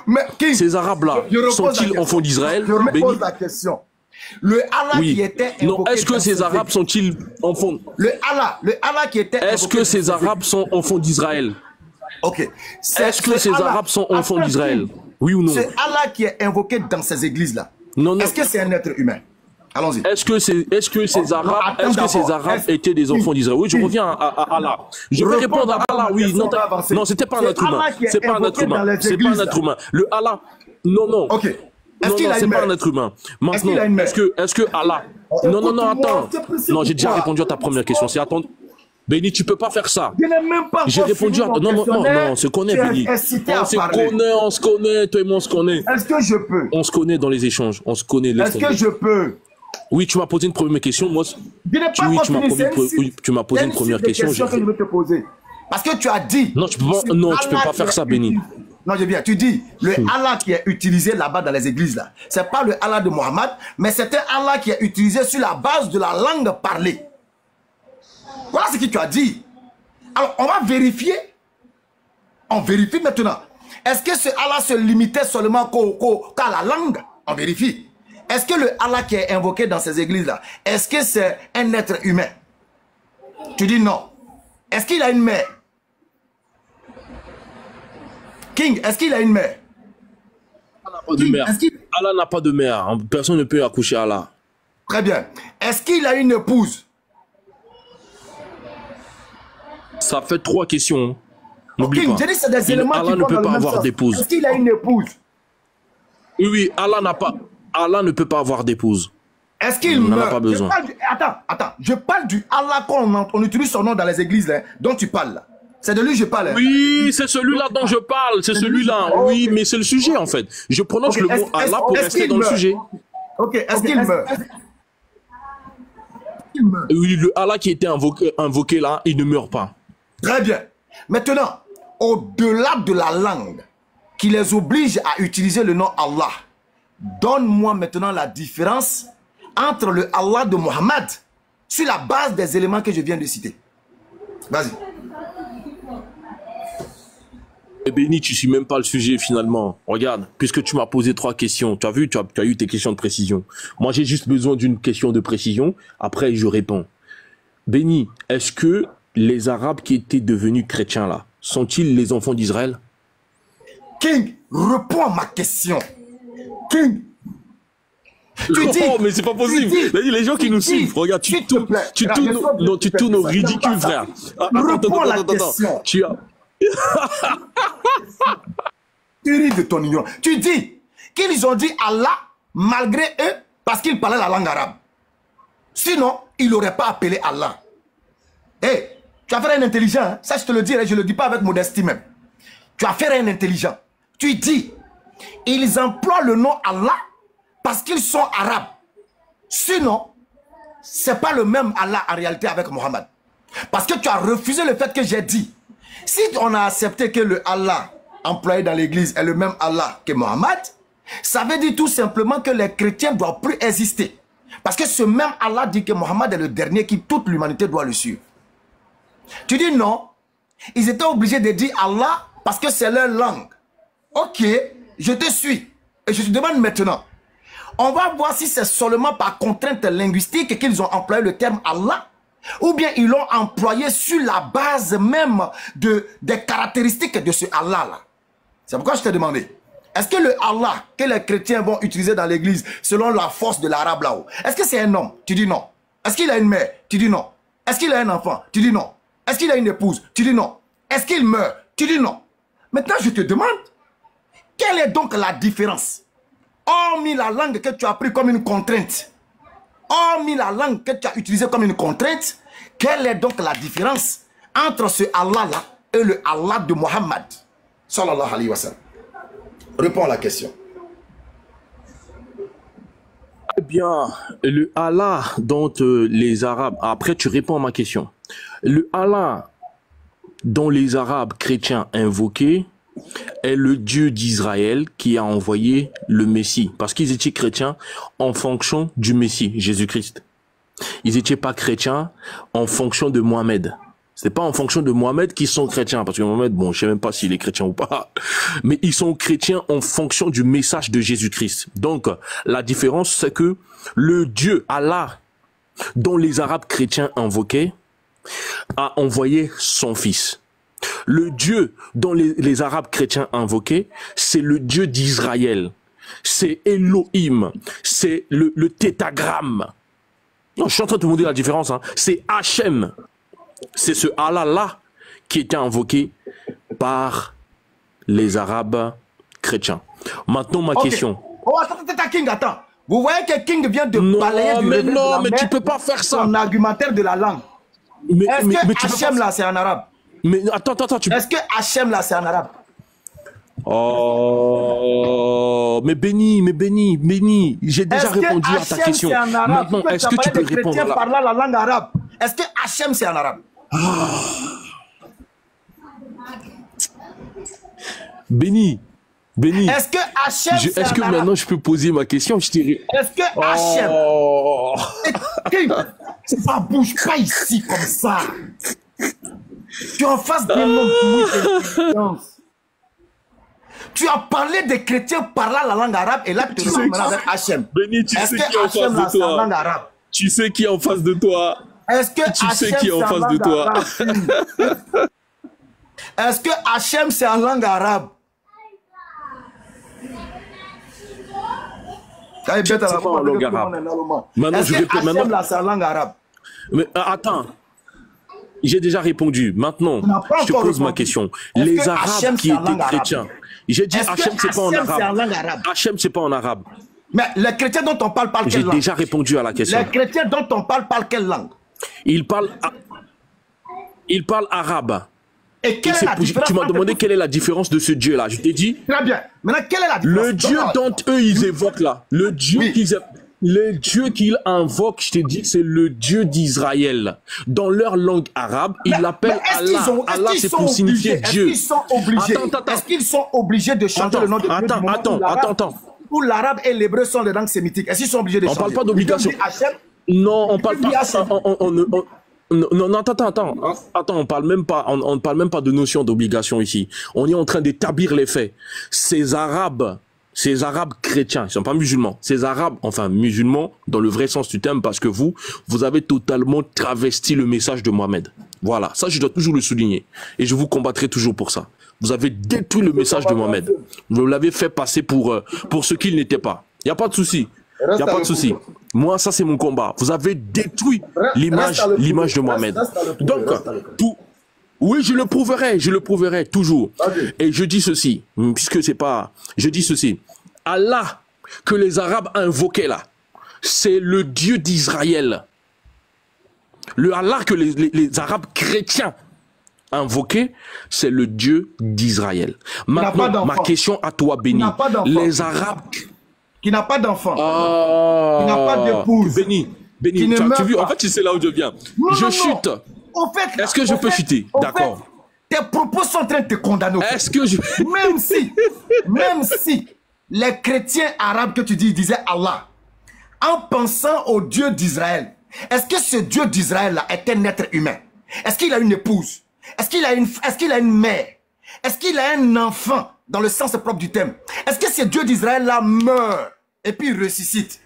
Mais ces Arabes-là sont-ils enfants d'Israël? Je repose la question. Le Allah qui était invoqué. Non, est-ce que ces Arabes sont-ils enfants? Le Allah qui était invoqué. Est-ce que ces Arabes sont enfants d'Israël? Ok. Est-ce que ces Arabes sont enfants d'Israël? Oui ou non? C'est Allah qui est invoqué dans ces églises-là. Non, non. Est-ce que c'est un être humain? Allons-y. Est-ce que ces Arabes étaient des enfants d'Israël? Oui, je reviens à Allah. Je vais répondre à Allah, oui. Non, c'était pas un être humain. C'est pas un être humain. C'est pas un être humain. Le Allah, non. Ok. Non, c'est pas un être humain. Maintenant, est-ce que Allah... Non, attends. Non, j'ai déjà répondu à ta première question. C'est attendre. Béni, tu peux pas faire ça. J'ai répondu à... Non, on se connaît, Béni. On se connaît, toi et moi, on se connaît. Est-ce que je peux? On se connaît dans les échanges. On se connaît. Est-ce que je peux? Oui, tu m'as posé une première question. Moi, tu m'as posé une première question. Que je veux te poser. Parce que tu as dit... Non, tu peux pas faire ça, Béni. Non, j'ai bien. Tu dis, le Allah qui est utilisé là-bas dans les églises, là, c'est pas le Allah de Mohammed, mais c'est un Allah qui est utilisé sur la base de la langue parlée. Voilà ce que tu as dit. Alors, on va vérifier. On vérifie maintenant. Est-ce que ce Allah se limitait seulement qu'à la langue? On vérifie. Est-ce que le Allah qui est invoqué dans ces églises-là, est-ce que c'est un être humain? Tu dis non. Est-ce qu'il a une mère? King, est-ce qu'il a une mère? Allah n'a pas de mère. Personne ne peut accoucher à Allah. Très bien. Est-ce qu'il a une épouse? Ça fait 3 questions. N'oublie pas. C'est des éléments Allah ne peut pas avoir d'épouse. Est-ce qu'il a une épouse? Oui, Allah ne peut pas avoir d'épouse. Est-ce qu'il meurt? On n'en a pas besoin. Attends. Je parle du Allah qu'on utilise son nom dans les églises là, dont tu parles là. C'est de lui que je parle. Oui, c'est celui-là dont je parle. C'est celui-là. Oui, mais c'est le sujet en fait. Je prononce le mot Allah pour rester dans le sujet. Ok, est-ce qu'il meurt? Oui, le Allah qui était invoqué là, il ne meurt pas. Très bien. Maintenant, au-delà de la langue qui les oblige à utiliser le nom Allah, donne-moi maintenant la différence entre le Allah de Mohammed sur la base des éléments que je viens de citer. Vas-y. Béni, tu ne suis même pas le sujet finalement. Regarde, puisque tu m'as posé 3 questions, tu as vu, tu as eu tes questions de précision. Moi, j'ai juste besoin d'une question de précision. Après, je réponds. Béni, est-ce que les Arabes qui étaient devenus chrétiens là, sont-ils les enfants d'Israël? King, réponds à ma question. King. Tu dis, mais c'est pas possible. Les gens qui nous suivent, regarde, tu tournes au ridicule, frère. Réponds à la question. Tu as... Tu ris de ton ignorance. Tu dis qu'ils ont dit Allah malgré eux parce qu'ils parlaient la langue arabe. Sinon, ils n'auraient pas appelé Allah. Hé, tu as fait un intelligent. Hein? Ça, je te le dis, je ne le dis pas avec modestie même. Tu as fait un intelligent. Tu dis, ils emploient le nom Allah parce qu'ils sont arabes. Sinon, ce n'est pas le même Allah en réalité avec Mohammed. Parce que tu as refusé le fait que j'ai dit. Si on a accepté que le Allah employé dans l'église est le même Allah que Mohammed, ça veut dire tout simplement que les chrétiens ne doivent plus exister. Parce que ce même Allah dit que Mohammed est le dernier qui toute l'humanité doit le suivre. Tu dis non, ils étaient obligés de dire Allah parce que c'est leur langue. Ok, je te suis. Et je te demande maintenant, on va voir si c'est seulement par contrainte linguistique qu'ils ont employé le terme Allah, ou bien ils l'ont employé sur la base même des caractéristiques de ce Allah-là. C'est pourquoi je t'ai demandé, est-ce que le Allah que les chrétiens vont utiliser dans l'église selon la force de l'arabe là-haut, est-ce que c'est un homme? Tu dis non. Est-ce qu'il a une mère? Tu dis non. Est-ce qu'il a un enfant? Tu dis non. Est-ce qu'il a une épouse? Tu dis non. Est-ce qu'il meurt? Tu dis non. Maintenant, je te demande, quelle est donc la différence? Hormis la langue que tu as pris comme une contrainte, hormis la langue que tu as utilisée comme une contrainte, quelle est donc la différence entre ce Allah-là et le Allah de Mohammed sallallahu alayhi wa sallam? Réponds à la question. Eh bien, le Allah dont les Arabes... Après, tu réponds à ma question. Le Allah dont les Arabes chrétiens invoquaient est le Dieu d'Israël qui a envoyé le Messie. Parce qu'ils étaient chrétiens en fonction du Messie, Jésus-Christ. ils n'étaient pas chrétiens en fonction de Mohamed. C'est pas en fonction de Mohamed qu'ils sont chrétiens, parce que Mohamed, bon, je sais même pas s'il est chrétien ou pas, mais ils sont chrétiens en fonction du message de Jésus-Christ. Donc, la différence, c'est que le Dieu, Allah, dont les Arabes chrétiens invoquaient, a envoyé son Fils. Le Dieu dont les Arabes chrétiens invoquaient, c'est le Dieu d'Israël. C'est Elohim, c'est le tétagramme. Non, je suis en train de te montrer la différence, hein. C'est Hachem. C'est ce Allah-là qui était invoqué par les Arabes chrétiens. Maintenant, ma question. Oh, attends, King, attends. Vous voyez que King vient de balayer du revers de la mais mer tu peux pas faire ça. son argumentaire de la langue. Est-ce que Hachem là, c'est en arabe? Mais attends, Est-ce que Hachem là, c'est en arabe? Oh, mais béni, j'ai déjà répondu à ta question. Maintenant, est-ce que tu peux répondre là? Parlant la langue arabe. Est-ce que Hachem c'est en arabe? Béni. Est-ce que Hachem c'est en arabe? Est-ce que maintenant je peux poser ma question? Je dirais. Est-ce que Hachem? C'est pas bouge pas ici comme ça. Tu es en face des noms. Tu as parlé des chrétiens parlant la langue arabe et là tu te remets avec Hachem. Béni, tu sais qui est en face de toi. Tu sais qui est en face de toi. Est-ce que tu sais qui est en face de toi. Est-ce que Hachem c'est en langue arabe? C'est pas en langue arabe. Maintenant je réponds. Hachem là c'est en langue arabe. Mais attends. J'ai déjà répondu. Maintenant, je te pose ma question. Les Arabes qui étaient chrétiens. J'ai dit Hachem, c'est pas en arabe. Hachem, c'est pas en arabe. Mais les chrétiens dont on parle quelle langue? J'ai déjà répondu à la question. Les chrétiens dont on parle quelle langue? Ils parlent arabe. Et quelle est la différence? Tu m'as demandé quelle est la différence de ce Dieu-là. Je t'ai dit. Très bien. Maintenant, quelle est la différence? Le Dieu dont eux, ils évoquent là. Le Dieu qu'ils invoquent, je t'ai dit, c'est le Dieu d'Israël. Dans leur langue arabe, ils l'appellent Allah. Allah, c'est pour signifier Dieu. Est-ce qu'ils sont obligés de changer le nom de Dieu? Attends. Où l'arabe et l'hébreu sont les langues sémitiques. Est-ce qu'ils sont obligés de changer? On parle pas d'obligation. Non, on parle pas. Non, attends, on parle même pas de notion d'obligation ici. On est en train d'établir les faits. Ces Arabes chrétiens, ils sont pas musulmans. Ces Arabes, enfin musulmans dans le vrai sens du terme, parce que vous avez totalement travesti le message de Mohamed. Voilà, ça je dois toujours le souligner. Et je vous combattrai toujours pour ça. Vous avez détruit le message de Mohamed. Vous l'avez fait passer pour ce qu'il n'était pas. Il n'y a pas de souci. Moi, ça c'est mon combat. Vous avez détruit l'image de Mohamed. Donc, oui, je le prouverai toujours. Et je dis ceci, puisque c'est pas... Je dis ceci. Allah, que les Arabes invoquaient là, c'est le Dieu d'Israël. Le Allah que les Arabes chrétiens invoquaient, c'est le Dieu d'Israël. Maintenant, ma question à toi, Béni. Les Arabes... Qui n'a pas d'enfant. Qui n'a pas d'épouse. Béni, tu as vu, en fait, tu sais là où je viens. Je chute. Est-ce que je peux chuter? D'accord. Tes propos sont en train de te condamner. Est-ce que je... Même si les chrétiens arabes que tu dis disaient Allah, en pensant au Dieu d'Israël, est-ce que ce Dieu d'Israël-là est un être humain? Est-ce qu'il a une épouse? Est-ce qu'il a une mère? Est-ce qu'il a un enfant dans le sens propre du terme? Est-ce que ce Dieu d'Israël-là meurt et puis ressuscite?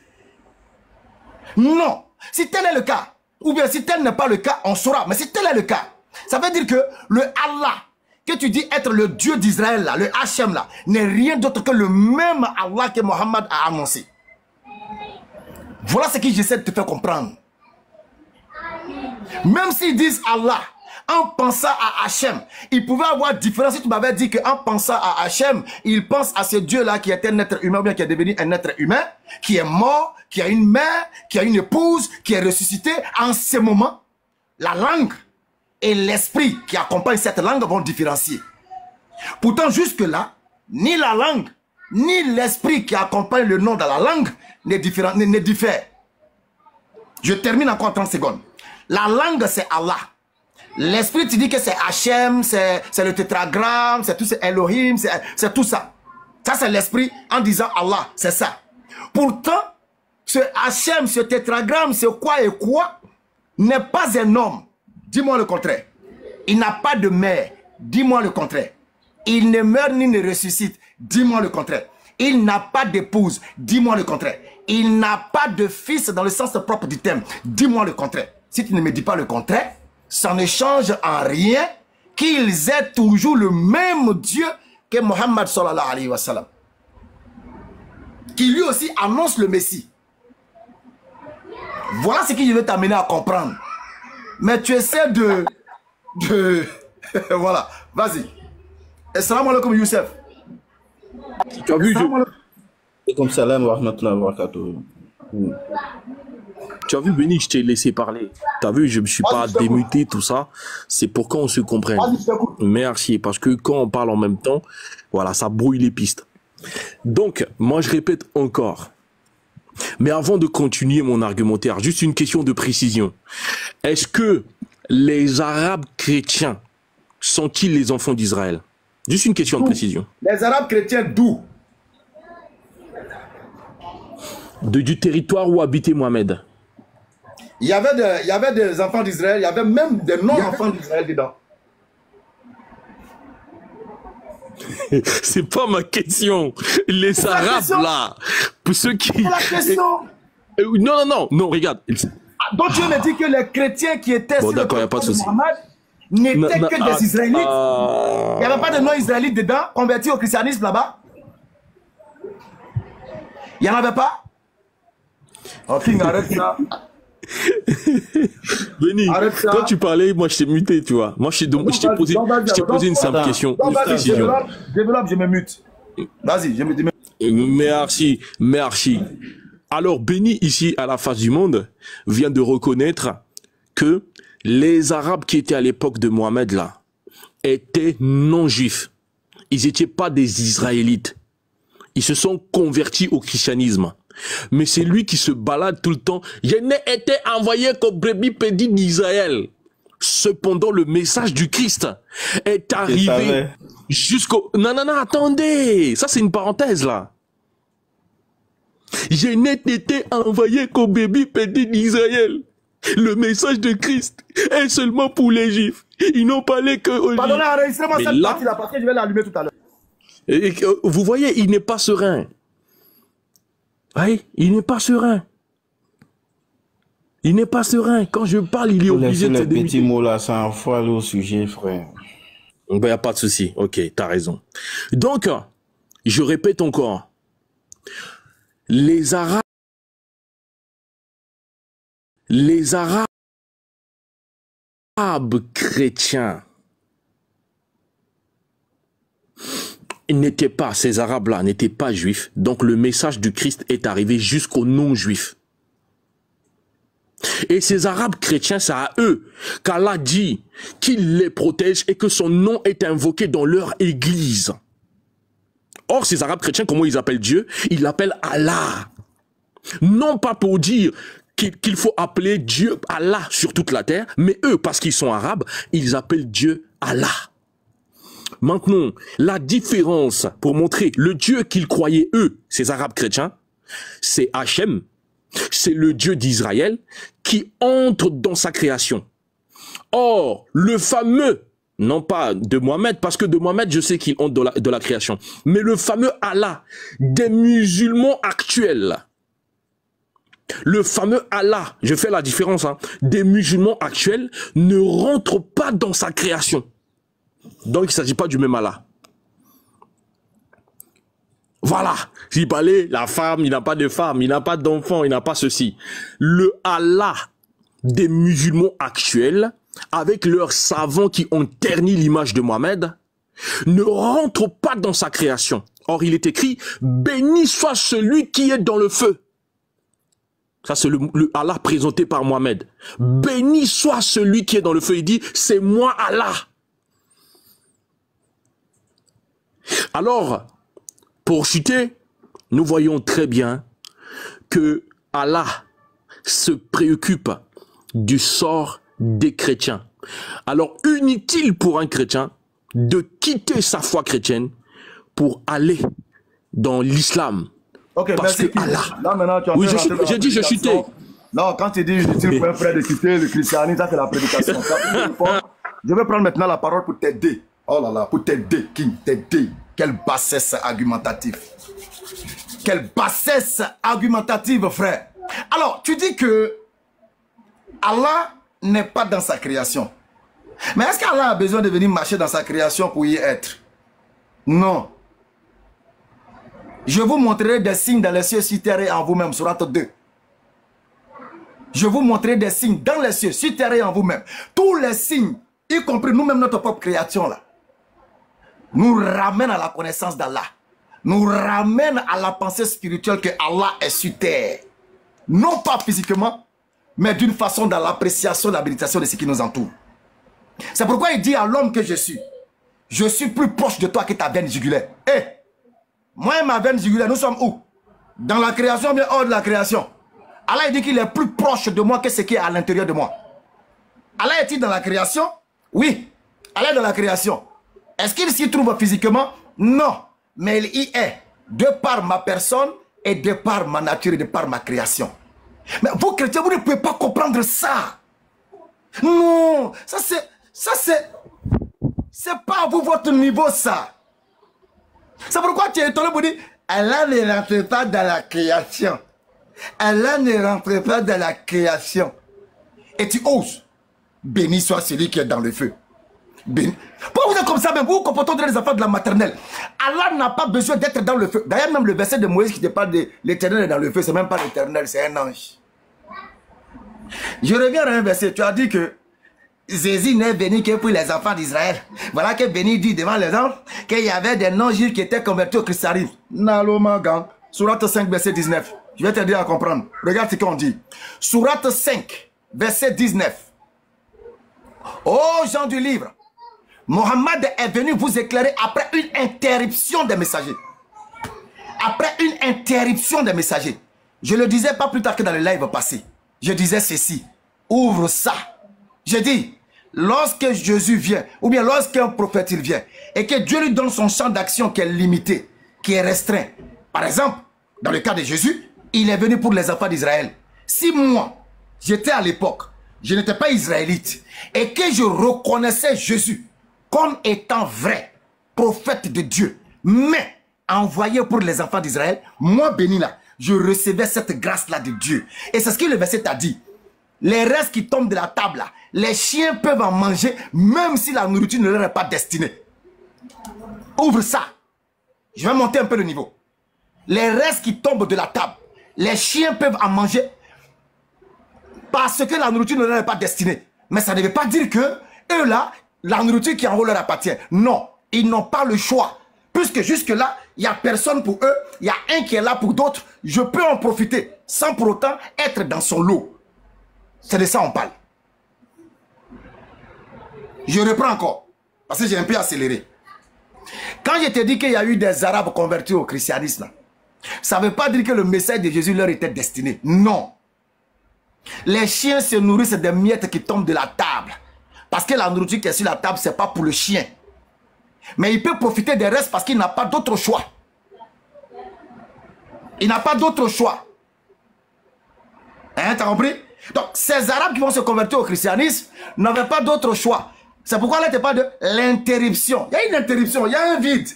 Non. Si tel est le cas, ou bien si tel n'est pas le cas, on saura. Mais si tel est le cas, ça veut dire que le Allah que tu dis être le Dieu d'Israël, là, le Hachem, là, n'est rien d'autre que le même Allah que Mohammed a annoncé. Voilà ce que j'essaie de te faire comprendre. Même s'ils disent Allah, en pensant à Hachem, il pouvait avoir différence. Si tu m'avais dit qu'en pensant à Hachem, il pense à ce Dieu-là qui est un être humain, ou bien qui est devenu un être humain, qui est mort, qui a une mère, qui a une épouse, qui est ressuscité. En ce moment, la langue et l'esprit qui accompagne cette langue vont différencier. Pourtant, jusque-là, ni la langue, ni l'esprit qui accompagne le nom dans la langue ne diffèrent. Je termine encore en 30 secondes. La langue, c'est Allah. L'esprit, tu dis que c'est Hachem, c'est le tétragramme, c'est tout, c'est Elohim, c'est tout ça. Ça, c'est l'esprit en disant Allah, c'est ça. Pourtant, ce Hachem, ce tétragramme, ce quoi et quoi, n'est pas un homme. Dis-moi le contraire. Il n'a pas de mère. Dis-moi le contraire. Il ne meurt ni ne ressuscite. Dis-moi le contraire. Il n'a pas d'épouse. Dis-moi le contraire. Il n'a pas de fils dans le sens propre du terme. Dis-moi le contraire. Si tu ne me dis pas le contraire, ça ne change en rien qu'ils aient toujours le même Dieu que Mohammed sallallahu alayhi wa sallam. Qui lui aussi annonce le Messie. Voilà ce que je veux t'amener à comprendre. Mais tu essaies de... Voilà, vas-y. Assalamu alaikum Youssef. Tu as vu, comme salam wa rahmatullahi wa barakatuh. Tu as vu, Béni, je t'ai laissé parler. Tu as vu, je ne me suis pas démuté, tout ça. C'est pour qu'on se comprenne. Merci, parce que quand on parle en même temps, voilà, ça brouille les pistes. Donc, moi, je répète encore. Mais avant de continuer mon argumentaire, juste une question de précision. Est-ce que les Arabes chrétiens sont-ils les enfants d'Israël? Juste une question de précision. Les Arabes chrétiens d'où? Du territoire où habitait Mohamed. Il y avait des enfants d'Israël, il y avait même des non-enfants d'Israël dedans. C'est pas ma question. Les Arabes là, pour ceux qui... C'est la question. Non, regarde. Donc tu me dis que les chrétiens qui étaient bon, sur le territoire de Mohammed n'étaient que des Israélites. Il n'y avait pas de non-Israélites dedans, convertis au christianisme là-bas. Il n'y en avait pas. Ok, arrête ça. Béni, quand tu parlais, moi je t'ai muté, tu vois. Moi je t'ai posé une simple question. Développe, je me mute. Vas-y, je me mute. Merci. Alors, Béni, ici, à la face du monde, vient de reconnaître que les Arabes qui étaient à l'époque de Mohamed, là, étaient non-juifs. Ils n'étaient pas des Israélites. Ils se sont convertis au christianisme. Mais c'est lui qui se balade tout le temps. Je n'ai été envoyé qu'au brebis pédis d'Israël. Cependant, le message du Christ est arrivé jusqu'au... Non, attendez. Ça, c'est une parenthèse, là. Je n'ai été envoyé qu'au bébé pédis d'Israël. Le message de Christ est seulement pour les Juifs. Ils n'ont parlé que aux Juifs. Pardonnez, enregistrez-moi cette partie-là parce que je vais l'allumer tout à l'heure. Vous voyez, il n'est pas serein. Oui, il n'est pas serein. Il n'est pas serein. Quand je parle, il est obligé de se démuter. Les petits mots là, ça envoie au sujet, frère. Ben, y a pas de souci. Ok, t'as raison. Donc, je répète encore. Les Arabes chrétiens n'étaient pas, ces Arabes-là n'étaient pas juifs. Donc le message du Christ est arrivé jusqu'aux non-juifs. Et ces Arabes chrétiens, c'est à eux qu'Allah dit qu'il les protège et que son nom est invoqué dans leur église. Or, ces Arabes chrétiens, comment ils appellent Dieu? Ils l'appellent Allah. Non pas pour dire qu'il faut appeler Dieu Allah sur toute la terre, mais eux, parce qu'ils sont arabes, ils appellent Dieu Allah. Maintenant, la différence pour montrer le Dieu qu'ils croyaient eux, ces Arabes chrétiens, c'est Hachem, c'est le Dieu d'Israël qui entre dans sa création. Or, le fameux, non pas de Mohamed, parce que de Mohamed, je sais qu'il entre de la création, mais le fameux Allah des musulmans actuels, le fameux Allah, je fais la différence, hein, des musulmans actuels ne rentre pas dans sa création. Donc, il ne s'agit pas du même Allah. Voilà. S'il parlait, la femme, il n'a pas de femme, il n'a pas d'enfant, il n'a pas ceci. Le Allah des musulmans actuels, avec leurs savants qui ont terni l'image de Mohamed, ne rentre pas dans sa création. Or, il est écrit, béni soit celui qui est dans le feu. Ça, c'est le Allah présenté par Mohamed. Béni soit celui qui est dans le feu. Il dit, c'est moi Allah. Alors, pour chuter, nous voyons très bien que Allah se préoccupe du sort des chrétiens. Alors, inutile pour un chrétien de quitter sa foi chrétienne pour aller dans l'islam, Ok, parce merci. que Allah. Là, maintenant, tu as Oui, j'ai dit je chutais. Non, quand tu dis je suis pas prêt de quitter le christianisme, ça c'est la prédication. Je vais prendre maintenant la parole pour t'aider. Oh là là, pour t'aider, King, t'aider. Quelle bassesse argumentative. Quelle bassesse argumentative, frère. Alors, tu dis que Allah n'est pas dans sa création. Mais est-ce qu'Allah a besoin de venir marcher dans sa création pour y être? Non. Je vous montrerai des signes dans les cieux, sur terre et en vous-même, Sourate 2. Je vous montrerai des signes dans les cieux, sur terre et en vous-même. Tous les signes, y compris nous-mêmes, notre propre création, là, nous ramènent à la connaissance d'Allah. Nous ramènent à la pensée spirituelle que Allah est sur terre. Non pas physiquement, mais d'une façon dans l'appréciation, l'habilitation de ce qui nous entoure. C'est pourquoi il dit à l'homme que je suis plus proche de toi que ta veine jugulaire. Eh, moi et ma veine jugulaire, nous sommes où? Dans la création ou bien hors de la création? Allah dit qu'il est plus proche de moi que ce qui est à l'intérieur de moi. Allah est-il dans la création? Oui, Allah est dans la création. Est-ce qu'il s'y trouve physiquement? Non, mais il y est, de par ma personne et de par ma nature et de par ma création. Mais vous chrétiens, vous ne pouvez pas comprendre ça. Non, ça c'est pas à vous votre niveau ça. C'est pourquoi tu es étonné pour dire Allah ne rentre pas dans la création. Allah ne rentre pas dans la création. Et tu oses. Béni soit celui qui est dans le feu. Béni. Pourquoi vous êtes comme ça même? Vous vous comportez les enfants de la maternelle. Allah n'a pas besoin d'être dans le feu. D'ailleurs, même le verset de Moïse qui te parle de l'éternel est dans le feu, c'est même pas l'éternel, c'est un ange. Je reviens à un verset. Tu as dit que Jésus n'est venu que pour les enfants d'Israël. Voilà que Béni dit devant les hommes qu'il y avait des non-juifs qui étaient convertis au christianisme. Nalomagan, Sourate 5, verset 19. Je vais t'aider à comprendre. Regarde ce qu'on dit. Sourate 5, verset 19. Ô gens du livre, Mohammed est venu vous éclairer après une interruption des messagers. Après une interruption des messagers. Je le disais pas plus tard que dans le live passé. Je disais ceci. Ouvre ça. Je dis, lorsque Jésus vient, ou bien lorsqu'un prophète il vient, et que Dieu lui donne son champ d'action qui est limité, qui est restreint. Par exemple, dans le cas de Jésus, il est venu pour les enfants d'Israël. Si moi, j'étais à l'époque, je n'étais pas israélite, et que je reconnaissais Jésus comme étant vrai, prophète de Dieu, mais envoyé pour les enfants d'Israël, moi, béni là, je recevais cette grâce-là de Dieu. Et c'est ce que le verset a dit. Les restes qui tombent de la table là, les chiens peuvent en manger, même si la nourriture ne leur est pas destinée. Ouvre ça. Je vais monter un peu le niveau. Les restes qui tombent de la table, les chiens peuvent en manger parce que la nourriture ne leur est pas destinée. Mais ça ne veut pas dire que eux là, la nourriture qui en haut leur appartient. Non, ils n'ont pas le choix. Puisque jusque-là, il n'y a personne pour eux, il y a un qui est là pour d'autres. Je peux en profiter sans pour autant être dans son lot. C'est de ça qu'on parle. Je reprends encore, parce que j'ai un peu accéléré. Quand je t'ai dit qu'il y a eu des Arabes convertis au christianisme, ça ne veut pas dire que le message de Jésus leur était destiné. Non. Les chiens se nourrissent des miettes qui tombent de la table. Parce que la nourriture qui est sur la table, ce n'est pas pour le chien. Mais il peut profiter des restes parce qu'il n'a pas d'autre choix. Il n'a pas d'autre choix. Hein, t'as compris? Donc, ces Arabes qui vont se convertir au christianisme n'avaient pas d'autre choix. C'est pourquoi là, tu parles de l'interruption. Il y a une interruption, il y a un vide.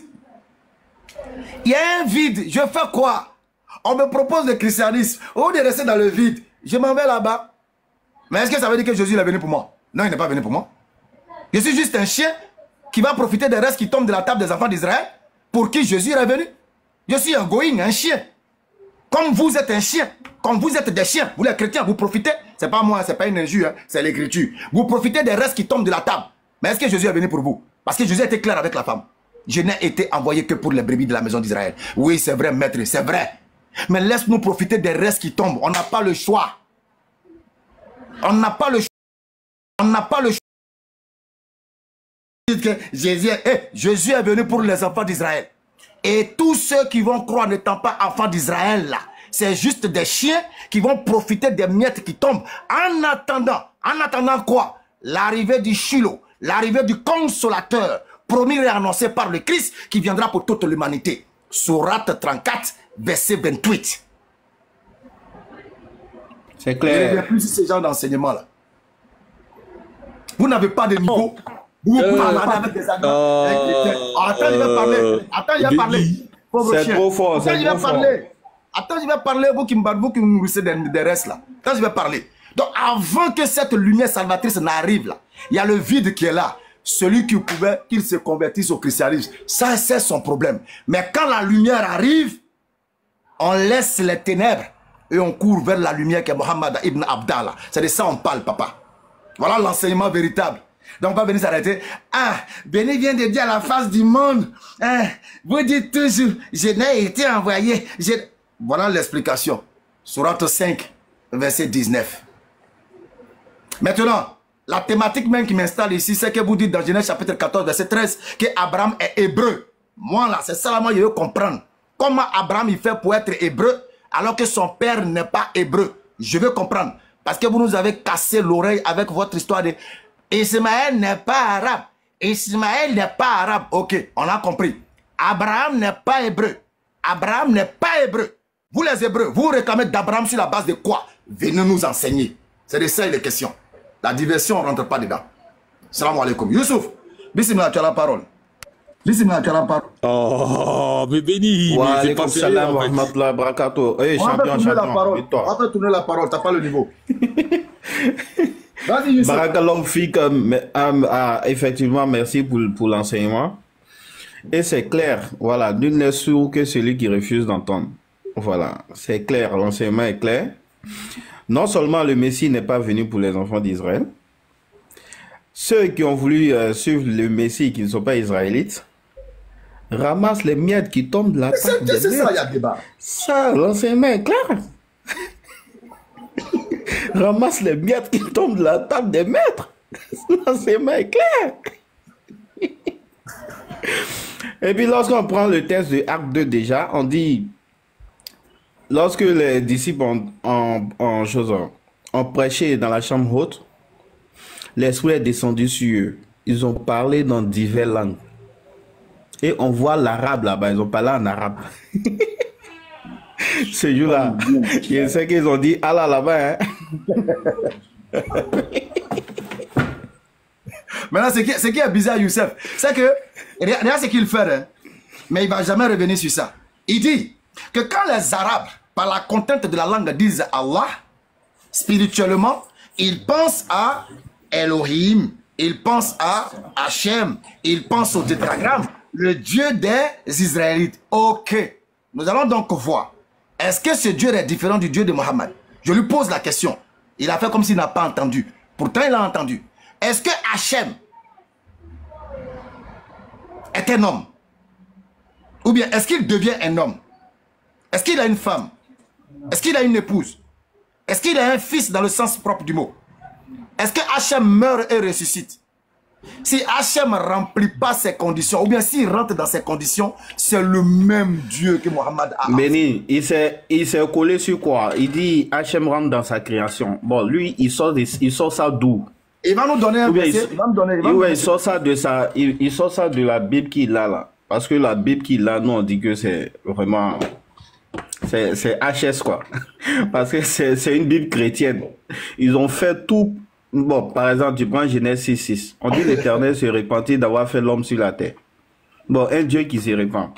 Il y a un vide. Je fais quoi? On me propose le christianisme. Au lieu de rester dans le vide, je m'en vais là-bas. Mais est-ce que ça veut dire que Jésus est venu pour moi? Non, il n'est pas venu pour moi. Je suis juste un chien qui va profiter des restes qui tombent de la table des enfants d'Israël pour qui Jésus est venu. Je suis un going, un chien. Comme vous êtes un chien, comme vous êtes des chiens, vous les chrétiens, vous profitez, c'est pas moi, c'est pas une injure, hein, c'est l'écriture. Vous profitez des restes qui tombent de la table. Mais est-ce que Jésus est venu pour vous? Parce que Jésus était clair avec la femme. Je n'ai été envoyé que pour les brebis de la maison d'Israël. Oui, c'est vrai, maître, c'est vrai. Mais laisse-nous profiter des restes qui tombent. On n'a pas le choix. On n'a pas le choix. On n'a pas le choix. Jésus est venu pour les enfants d'Israël. Et tous ceux qui vont croire n'étant pas enfants d'Israël, là, c'est juste des chiens qui vont profiter des miettes qui tombent. En attendant quoi? L'arrivée du Shiloh, l'arrivée du Consolateur, promis et annoncé par le Christ qui viendra pour toute l'humanité. Sourate 34, verset 28. C'est clair. Il n'y a plus ces genres d'enseignement-là. Vous n'avez pas de niveau. Vous parlez avec des arguments. Attends, il va parler. Attends, il va parler. C'est trop fort. Attends, il va parler. Attends, je vais parler, vous qui me nourrissez des restes là. Attends, je vais parler. Donc, avant que cette lumière salvatrice n'arrive là, il y a le vide qui est là. Celui qui pouvait qu'il se convertisse au christianisme. Ça, c'est son problème. Mais quand la lumière arrive, on laisse les ténèbres et on court vers la lumière qui est Mohammed ibn Abdallah. C'est de ça qu'on parle, papa. Voilà l'enseignement véritable. Donc, on va venir s'arrêter. Ah, Béni vient de dire à la face du monde. Ah, vous dites toujours, je n'ai été envoyé. Voilà l'explication. Sourate 5, verset 19. Maintenant, la thématique même qui m'installe ici, c'est que vous dites dans Genèse chapitre 14, verset 13, que Abraham est hébreu. Moi là, c'est ça là, moi je veux comprendre. Comment Abraham il fait pour être hébreu alors que son père n'est pas hébreu? Je veux comprendre. Parce que vous nous avez cassé l'oreille avec votre histoire de Ismaël n'est pas arabe. Ismaël n'est pas arabe. Ok, on a compris. Abraham n'est pas hébreu. Abraham n'est pas hébreu. Vous les hébreux, vous réclamez d'Abraham sur la base de quoi? Venez nous enseigner. C'est de ça les questions. La diversion, on ne rentre pas dedans. Salam alaikum. Youssouf, bismillah, tu as la parole. Bismillah, tu as la parole. Oh, mais Béni. Wa alaikum salam wa rahmatullahi wa barakatuh. Hey, champion, champion. On va tourner la parole, tu n'as pas le niveau. Vas-y, Youssouf. Barakallahu fik, effectivement, merci pour l'enseignement. Et c'est clair, voilà, nul n'est sourd que celui qui refuse d'entendre. Voilà, c'est clair, l'enseignement est clair. Non seulement le Messie n'est pas venu pour les enfants d'Israël, ceux qui ont voulu suivre le Messie qui ne sont pas israélites, ramassent les miettes qui tombent de la table des C'est ça, il y a maîtres. débat. Ça, l'enseignement est clair. Ramasse les miettes qui tombent de la table des maîtres. L'enseignement est clair. Et puis lorsqu'on prend le texte de Acte 2 déjà, on dit, lorsque les disciples ont prêché dans la chambre haute, l'Esprit est descendu sur eux. Ils ont parlé dans diverses langues. Et on voit l'arabe là-bas, ils ont parlé en arabe. Ce jour-là, je sais qu'ils ont dit Allah là-bas. Hein? Maintenant, ce qui est bizarre, Youssef, c'est que, regarde ce qu'il fait, hein, mais il ne va jamais revenir sur ça. Il dit que quand les Arabes, par la contrainte de la langue, disent Allah, spirituellement, ils pensent à Elohim, ils pensent à Hachem, ils pensent au tétragramme, le Dieu des Israélites. Ok, nous allons donc voir. Est-ce que ce Dieu est différent du Dieu de Mohammed? Je lui pose la question. Il a fait comme s'il n'a pas entendu. Pourtant, il a entendu. Est-ce que Hachem est un homme? Ou bien est-ce qu'il devient un homme? Est-ce qu'il a une femme? Est-ce qu'il a une épouse? Est-ce qu'il a un fils dans le sens propre du mot? Est-ce que Hachem meurt et ressuscite? Si Hachem ne remplit pas ces conditions, ou bien s'il rentre dans ces conditions, c'est le même Dieu que Mohammed a. Béni, il s'est collé sur quoi? Il dit Hachem rentre dans sa création. Bon, lui, il sort ça d'où? Il va nous donner un verset. Il sort ça de la Bible qu'il a là. Parce que la Bible qu'il a, nous on dit que c'est vraiment... C'est HS quoi. Parce que c'est une Bible chrétienne. Ils ont fait tout... Bon, par exemple, tu prends Genèse 6:6. On dit l'Éternel se repentit d'avoir fait l'homme sur la terre. Bon, un Dieu qui se repent.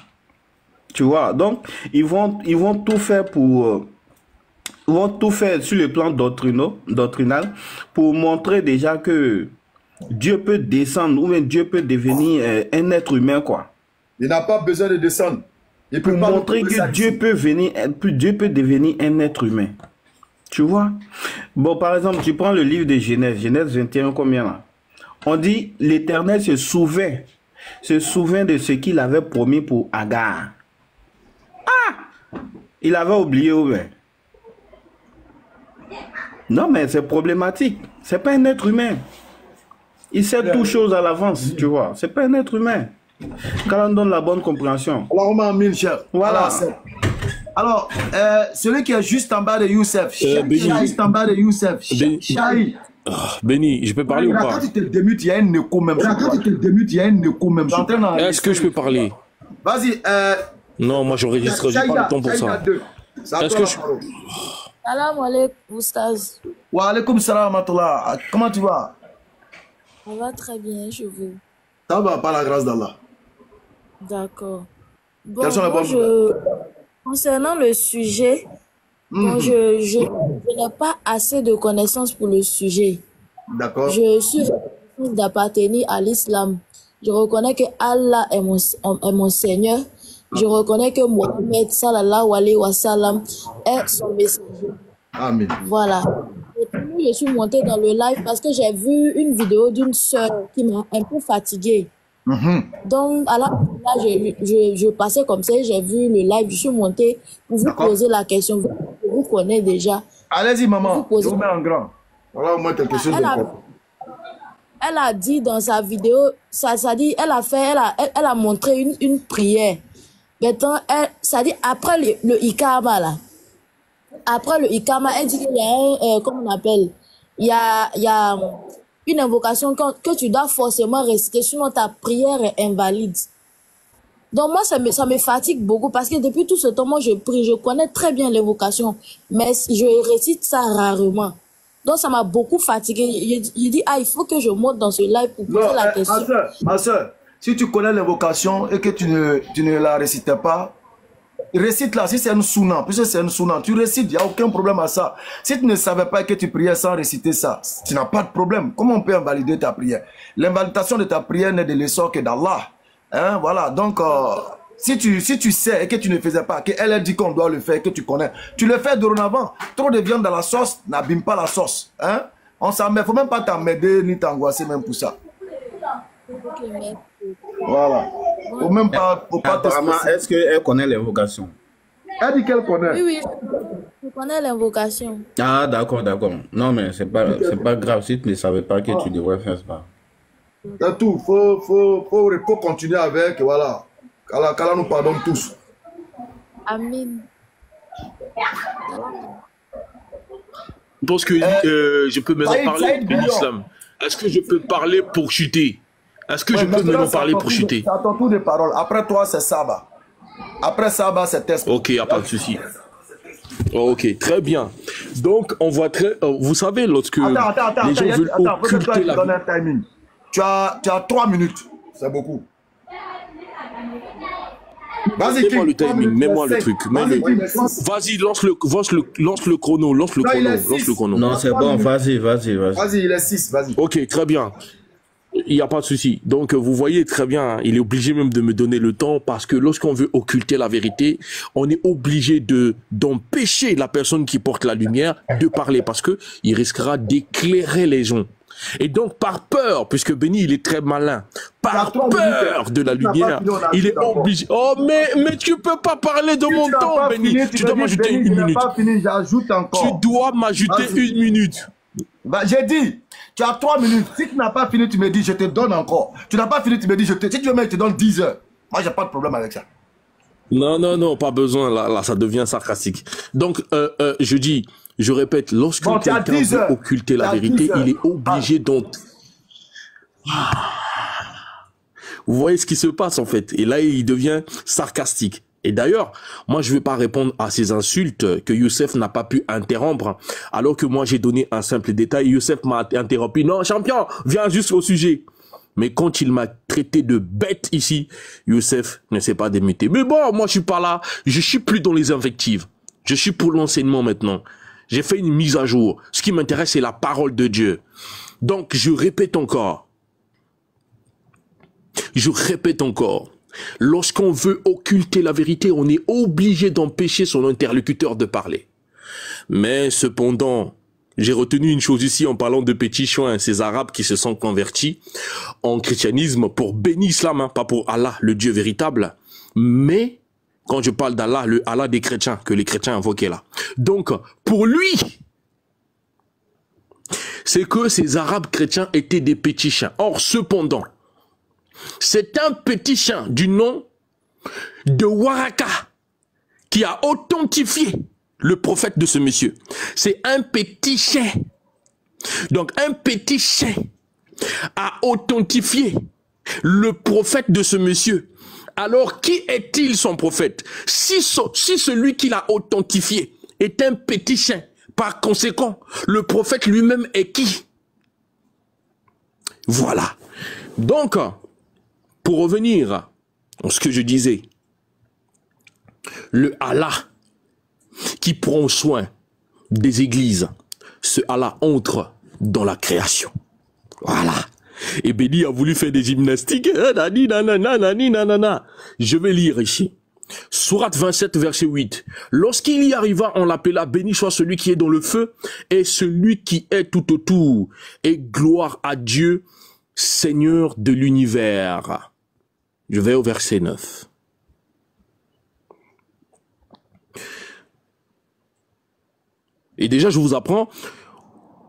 Tu vois, donc, ils vont tout faire pour... Ils vont tout faire sur le plan doctrinal pour montrer déjà que Dieu peut descendre ou même Dieu peut devenir un être humain, quoi. Il n'a pas besoin de descendre. Il peut pour montrer que Dieu peut devenir un être humain. Tu vois? Bon, par exemple, tu prends le livre de Genèse 21, combien là? On dit, l'Éternel se souvint de ce qu'il avait promis pour Agar. Ah! Il avait oublié, ouais. Non, mais c'est problématique. C'est pas un être humain. Il sait toutes choses à l'avance, tu vois. C'est pas un être humain. Quand on donne la bonne compréhension. Alors, on m'a mis le chef. Voilà. Alors, celui qui est juste en bas de Youssef. Juste en bas de Youssef. Chahi. Béni, je peux parler ou pas? Quand tu te démutes, il y a un écho même. Est-ce que je peux parler? Vas-y, Non, moi j'enregistre, j'ai pas le temps pour ça. Est-ce que je... Salam alaikum, Oustaz. Wa alaikum salam matullah. Comment tu vas? Ça va très bien, je vous. Ça va, par la grâce d'Allah. D'accord. Bon, Quelles sont les moi, bonnes concernant le sujet, bon, je n'ai pas assez de connaissances pour le sujet. D'accord. Je suis d'appartenir à l'islam. Je reconnais que Allah est mon Seigneur. Je reconnais que Mohammed sallallahu alayhi wa sallam est son messager. Amen. Voilà. Et puis, je suis montée dans le live parce que j'ai vu une vidéo d'une sœur qui m'a un peu fatiguée. Donc, alors, là, je passais comme ça, j'ai vu le live, je suis montée pour vous poser la question. Vous connaissez déjà. Allez-y, maman. Je vous mets en grand. Voilà au moins quelque chose de bon. Elle a dit dans sa vidéo, ça dit, elle a montré une prière. Maintenant, ça dit après le Ikama là. Après le Ikama, elle dit qu'il y a un, comment on appelle, il y a une invocation que tu dois forcément réciter, sinon ta prière est invalide. Donc moi, ça me fatigue beaucoup parce que depuis tout ce temps, moi je prie, je connais très bien l'invocation, mais je récite ça rarement. Donc ça m'a beaucoup fatigué. Il dit, il faut que je monte dans ce live pour poser la question. Ma soeur, si tu connais l'invocation et que tu ne la récites pas, récite-la. Si c'est une souna, puisque c'est une souna, tu récites, il n'y a aucun problème à ça. Si tu ne savais pas que tu priais sans réciter ça, tu n'as pas de problème. Comment on peut invalider ta prière? L'invalidation de ta prière n'est de l'essor que d'Allah. Hein, voilà, donc si tu sais et que tu ne faisais pas, qu'elle a dit qu'on doit le faire, que tu connais, tu le fais dorénavant. Trop de viande dans la sauce n'abîme pas la sauce. Hein? On s'en met, faut même pas t'emmerder ni t'angoisser même pour ça. Voilà. Faut même pas, apparemment, est-ce qu'elle connaît l'invocation? Elle dit qu'elle connaît. Oui, je connais l'invocation. Ah, d'accord. Non, mais c'est pas grave si tu ne savais pas que tu devrais faire ça. C'est tout. Faut continuer avec, voilà. Qu'Allah nous pardonne tous. Amen. Je pense que je peux maintenant parler de l'islam. Est-ce que je peux parler pour chuter? Est-ce que je peux maintenant parler pour chuter? C'est à ton tour de parole. Après toi, c'est Saba. Après Saba, c'est test. Ok, il n'y a pas de souci. Ok, très bien. Donc, on voit très... vous savez, lorsque les gens veulent occulter la vie... Tu as 3 minutes. C'est beaucoup. Vas-y, mets-moi le timing, mets-moi le truc. Vas-y, lance le chrono. Non, c'est bon, vas-y. Vas-y, il est 6, vas-y. Ok, très bien. Il n'y a pas de souci. Donc, vous voyez très bien, il est obligé même de me donner le temps parce que lorsqu'on veut occulter la vérité, on est obligé d'empêcher la personne qui porte la lumière de parler parce que il risquera d'éclairer les gens. Et donc, par peur, puisque Béni, il est très malin, par peur de la lumière, il est obligé... Oh, mais tu peux pas parler de mon temps, Béni. Tu dois m'ajouter une minute. Tu dois m'ajouter une minute. Bah, j'ai dit, tu as 3 minutes. Si tu n'as pas fini, tu me dis, je te donne encore. Tu n'as pas fini, tu me dis, si tu veux, je te donne 10 heures. Moi, j'ai pas de problème avec ça. Non, pas besoin. Là, ça devient sarcastique. Donc, je dis... Je répète, lorsque quelqu'un veut occulter la vérité, il est obligé donc... Vous voyez ce qui se passe en fait. Et là, il devient sarcastique. Et d'ailleurs, moi, je ne vais pas répondre à ces insultes que Youssef n'a pas pu interrompre. Alors que moi, j'ai donné un simple détail. Youssef m'a interrompu. Non, champion, viens juste au sujet. Mais quand il m'a traité de bête ici, Youssef ne s'est pas démuté. Mais bon, moi, je suis pas là. Je suis plus dans les invectives. Je suis pour l'enseignement maintenant. J'ai fait une mise à jour. Ce qui m'intéresse, c'est la parole de Dieu. Donc, je répète encore. Lorsqu'on veut occulter la vérité, on est obligé d'empêcher son interlocuteur de parler. Mais cependant, j'ai retenu une chose ici en parlant de petits chouins, ces Arabes qui se sont convertis en christianisme pour bénir l'islam, hein, pas pour Allah, le Dieu véritable, mais... Quand je parle d'Allah, le Allah des chrétiens, que les chrétiens invoquaient là. Donc, pour lui, c'est que ces Arabes chrétiens étaient des petits chiens. Or, cependant, c'est un petit chien du nom de Waraka qui a authentifié le prophète de ce monsieur. C'est un petit chien. Donc, un petit chien a authentifié le prophète de ce monsieur Alors, qui est-il son prophète? Si celui qui l'a authentifié est un petit chien, par conséquent, le prophète lui-même est qui? Voilà. Donc, pour revenir à ce que je disais, le Allah qui prend soin des églises, ce Allah entre dans la création. Voilà. Et Béni a voulu faire des gymnastiques. Je vais lire ici. Sourate 27, verset 8. Lorsqu'il y arriva, on l'appela, béni soit celui qui est dans le feu et celui qui est tout autour. Et gloire à Dieu, Seigneur de l'univers. Je vais au verset 9. Et déjà, je vous apprends,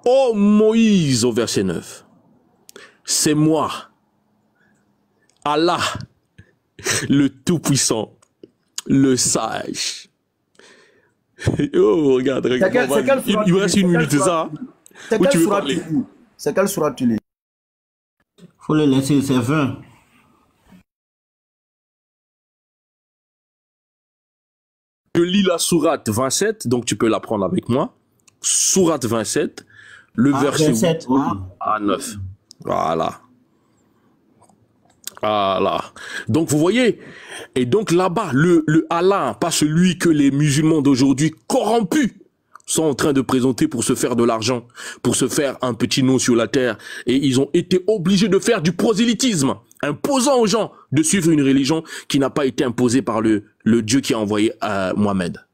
ô Moïse, au verset 9. C'est moi, Allah, le Tout-Puissant, le Sage. Oh, regarde. Il me reste une minute, c'est ça? Où tu veux parler? C'est quelle sourate tu lis? Faut le laisser, c'est 20. Je lis la sourate 27, donc tu peux la prendre avec moi. Sourate 27, le verset 27, 8 à 9. Voilà. Voilà. Donc vous voyez, et donc là-bas, le Allah, pas celui que les musulmans d'aujourd'hui corrompus sont en train de présenter pour se faire de l'argent, pour se faire un petit nom sur la terre, et ils ont été obligés de faire du prosélytisme, imposant aux gens de suivre une religion qui n'a pas été imposée par le Dieu qui a envoyé Mohamed.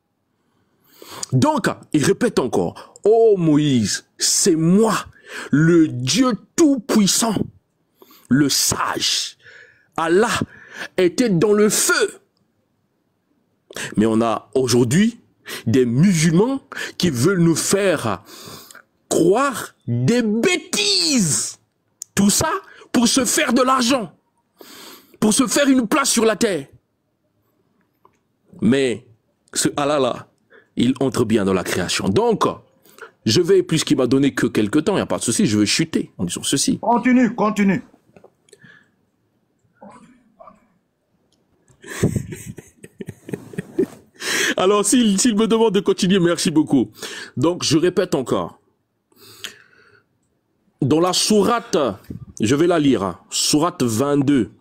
Donc, il répète encore, ô Moïse, c'est moi, le Dieu tout-puissant, le sage. Allah était dans le feu. Mais on a aujourd'hui des musulmans qui veulent nous faire croire des bêtises. Tout ça pour se faire de l'argent, pour se faire une place sur la terre. Mais ce Allah-là, il entre bien dans la création. Donc, je vais, puisqu'il m'a donné que quelques temps, il n'y a pas de souci, je vais chuter en disant ceci. Continue. Alors, s'il me demande de continuer, merci beaucoup. Donc, je répète encore. Dans la sourate, je vais la lire, hein, sourate 22,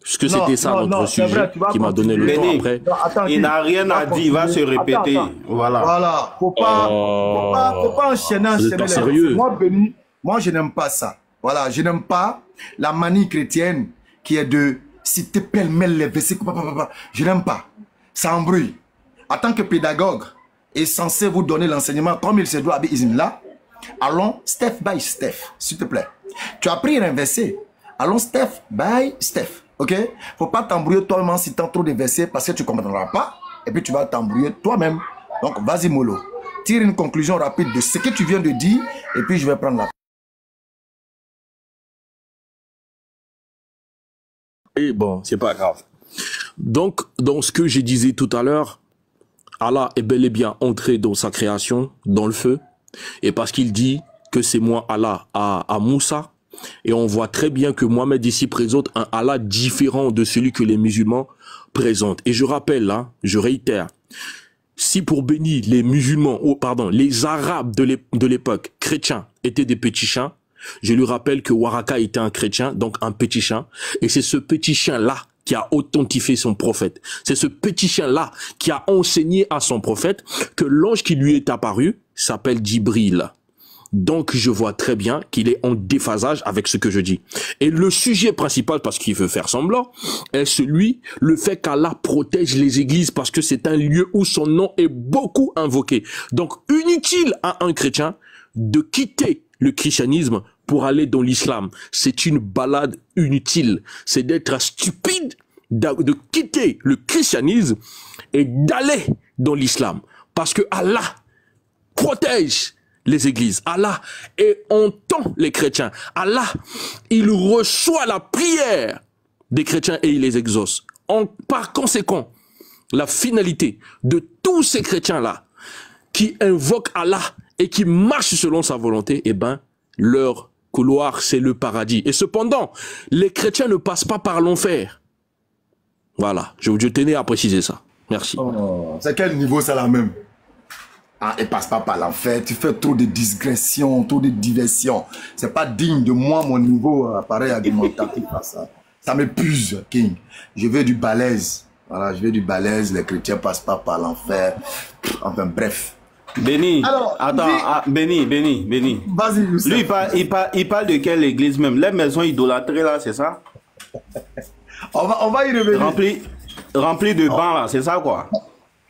parce que c'était ça notre sujet qui m'a donné le temps après. Non, attends, il n'a rien à dire, il va se répéter. Attends. Voilà. Faut pas enchaîner les sérieux. Moi, je n'aime pas ça. Voilà, je n'aime pas la manie chrétienne qui est de citer pêle-mêle les versets. Je n'aime pas. Ça embrouille. En tant que pédagogue est censé vous donner l'enseignement comme il se doit à là, allons step by step, s'il te plaît. Tu as pris un verset, allons step by step, ok? Faut pas t'embrouiller toi-même en citant trop de versets parce que tu ne comprendras pas et puis tu vas t'embrouiller toi-même. Donc vas-y mollo, tire une conclusion rapide de ce que tu viens de dire et puis je vais prendre la... Et bon, c'est pas grave. Donc, dans ce que je disais tout à l'heure, Allah est bel et bien entré dans sa création, dans le feu, et parce qu'il dit que c'est moi Allah à Moussa, et on voit très bien que Mohamed ici présente un Allah différent de celui que les musulmans présentent. Et je rappelle, là, je réitère, si pour bénir les musulmans, les Arabes de l'époque chrétiens étaient des petits chiens, je lui rappelle que Waraka était un chrétien, donc un petit chien, et c'est ce petit chien-là qui a authentifié son prophète. C'est ce petit chien-là qui a enseigné à son prophète que l'ange qui lui est apparu s'appelle Djibril. Donc, je vois très bien qu'il est en déphasage avec ce que je dis. Et le sujet principal, parce qu'il veut faire semblant, est le fait qu'Allah protège les églises parce que c'est un lieu où son nom est beaucoup invoqué. Donc, inutile à un chrétien de quitter le christianisme pour aller dans l'islam. C'est une balade inutile. C'est d'être stupide de quitter le christianisme et d'aller dans l'islam. Parce que Allah protège les églises. Allah entend les chrétiens. Allah, il reçoit la prière des chrétiens et il les exauce. Par conséquent, la finalité de tous ces chrétiens-là qui invoquent Allah et qui marchent selon sa volonté, eh ben, leur couloir, c'est le paradis. Et cependant, les chrétiens ne passent pas par l'enfer. Voilà, je tenais à préciser ça. Merci. Oh, c'est quel niveau ça là même? Ah, et passe pas par l'enfer, tu fais trop de digressions, trop de diversions. C'est pas digne de moi, mon niveau appareil argumentatif à ça. Ça m'épuise, King. Je veux du balèze. Voilà, je veux du balèze, les chrétiens passent pas par l'enfer. Enfin, bref. Béni, alors, attends, Béni. Vas-y, Youssef. Lui, il parle de quelle église même? Les maisons idolâtrées là, c'est ça? On va y revenir. Rempli de bancs là, c'est ça quoi?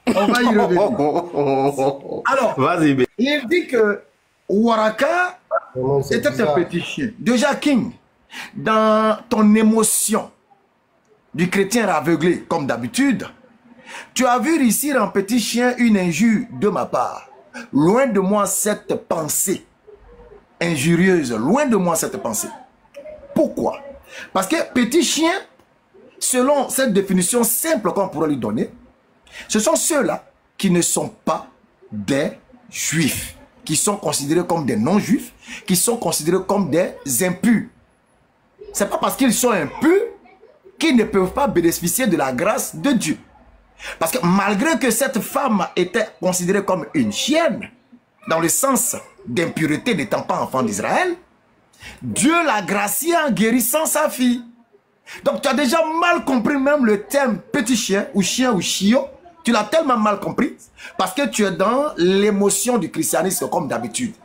On va y revenir. Alors, vas-y, il dit que Waraka était un petit chien. Déjà, King, dans ton émotion du chrétien aveuglé, comme d'habitude, tu as vu réussir en petit chien une injure de ma part. Loin de moi cette pensée injurieuse, loin de moi cette pensée. Pourquoi? Parce que petit chien, selon cette définition simple qu'on pourrait lui donner, ce sont ceux-là qui ne sont pas des juifs, qui sont considérés comme des non-juifs, qui sont considérés comme des impurs. C'est pas parce qu'ils sont impurs qu'ils ne peuvent pas bénéficier de la grâce de Dieu. Parce que malgré que cette femme était considérée comme une chienne, dans le sens d'impureté n'étant pas enfant d'Israël, Dieu l'a graciée en guérissant sa fille. Donc tu as déjà mal compris même le terme petit chien ou chiot. Tu l'as tellement mal compris parce que tu es dans l'émotion du christianisme comme d'habitude.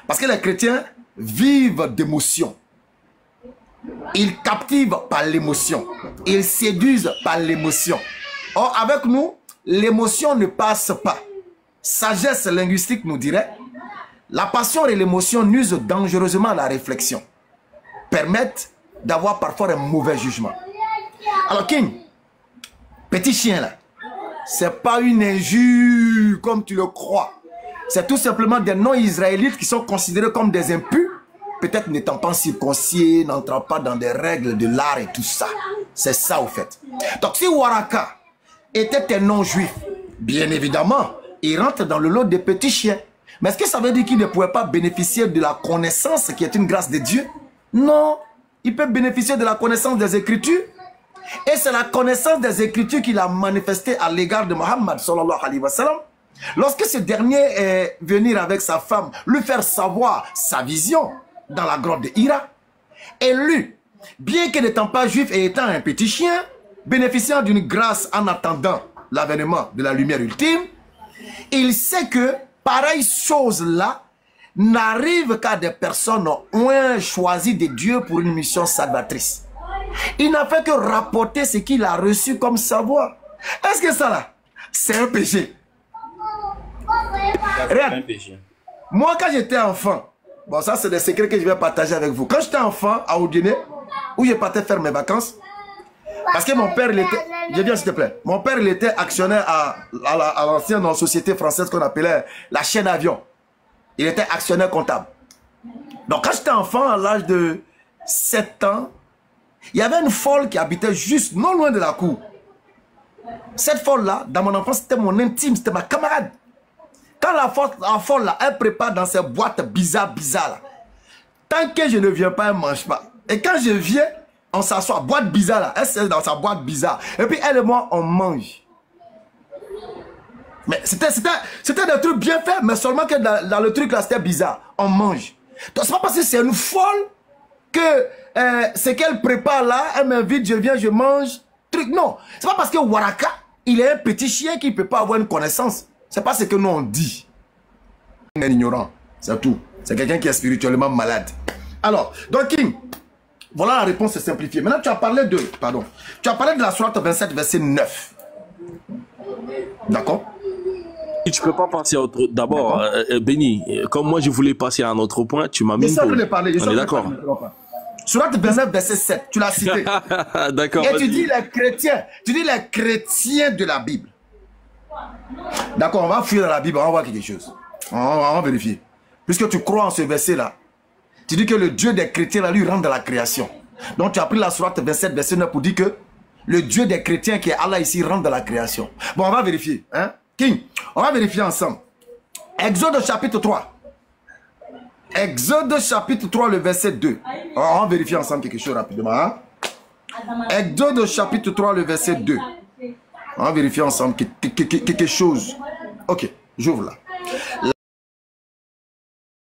Parce que les chrétiens vivent d'émotion. Ils captivent par l'émotion. Ils séduisent par l'émotion. Or, avec nous, l'émotion ne passe pas. Sagesse linguistique nous dirait, la passion et l'émotion nuisent dangereusement à la réflexion. Permettent d'avoir parfois un mauvais jugement. Alors, King, petit chien là, c'est pas une injure comme tu le crois. C'est tout simplement des non-israélites qui sont considérés comme des impurs, peut-être n'étant pas circoncis, n'entrant pas dans des règles de l'art et tout ça. C'est ça au fait. Donc si Waraka était un non-juif, bien évidemment, il rentre dans le lot des petits chiens. Mais est-ce que ça veut dire qu'il ne pouvait pas bénéficier de la connaissance qui est une grâce de Dieu? Non, il peut bénéficier de la connaissance des Écritures. Et c'est la connaissance des Écritures qu'il a manifestée à l'égard de Mohammed sallallahu alayhi wa sallam. Lorsque ce dernier est venu avec sa femme, lui faire savoir sa vision dans la grotte de Hira. Et lui, bien que n'étant pas juif et étant un petit chien, bénéficiant d'une grâce en attendant l'avènement de la lumière ultime, il sait que pareille chose-là n'arrive qu'à des personnes moins choisies de Dieu pour une mission salvatrice. Il n'a fait que rapporter ce qu'il a reçu comme savoir. Est-ce que ça là, c'est un péché? Regarde, moi quand j'étais enfant, bon ça c'est des secrets que je vais partager avec vous. Quand j'étais enfant à Odiné, où je partais faire mes vacances, parce que mon père il était, je viens s'il te plaît, mon père il était actionnaire à l'ancienne société française qu'on appelait la chaîne avion. Il était actionnaire comptable. Donc quand j'étais enfant à l'âge de 7 ans, il y avait une folle qui habitait juste non loin de la cour. Cette folle là, dans mon enfance, c'était mon intime, c'était ma camarade. Quand la folle là, elle prépare dans ses boîtes bizarres là. Tant que je ne viens pas, elle ne mange pas. Et quand je viens, on s'assoit, boîte bizarre là, elle s'est dans sa boîte bizarre. Et puis elle et moi, on mange. Mais c'était des trucs bien faits, mais seulement que dans le truc là, c'était bizarre. On mange. Donc c'est pas parce que c'est une folle que ce qu'elle prépare là, elle m'invite, je viens, je mange. Truc, non. C'est pas parce que Waraka, il est un petit chien qui ne peut pas avoir une connaissance. C'est pas ce que nous on dit. Un ignorant, c'est tout. C'est quelqu'un qui est spirituellement malade. Alors, donc King, voilà la réponse simplifiée. Maintenant, tu as parlé de la sourate 27, verset 9. D'accord? Tu peux pas passer à autre... D'abord, Béni, comme moi je voulais passer à un autre point, tu m'as mis... On est d'accord. Sourate 29, verset 7, tu l'as cité. D'accord. Et tu dis les chrétiens de la Bible. D'accord, on va fouiller dans la Bible, on va voir quelque chose. On va vérifier. Puisque tu crois en ce verset-là, tu dis que le Dieu des chrétiens, là, lui, rentre dans la création. Donc tu as pris la sourate 27, verset 9 pour dire que le Dieu des chrétiens qui est Allah ici rentre dans la création. Bon, on va vérifier. Hein? King, on va vérifier ensemble. Exode chapitre 3. Exode chapitre 3, le verset 2. On va vérifier ensemble quelque chose rapidement. Hein? Exode chapitre 3, le verset 2. On va vérifier ensemble quelque chose. Ok, j'ouvre là.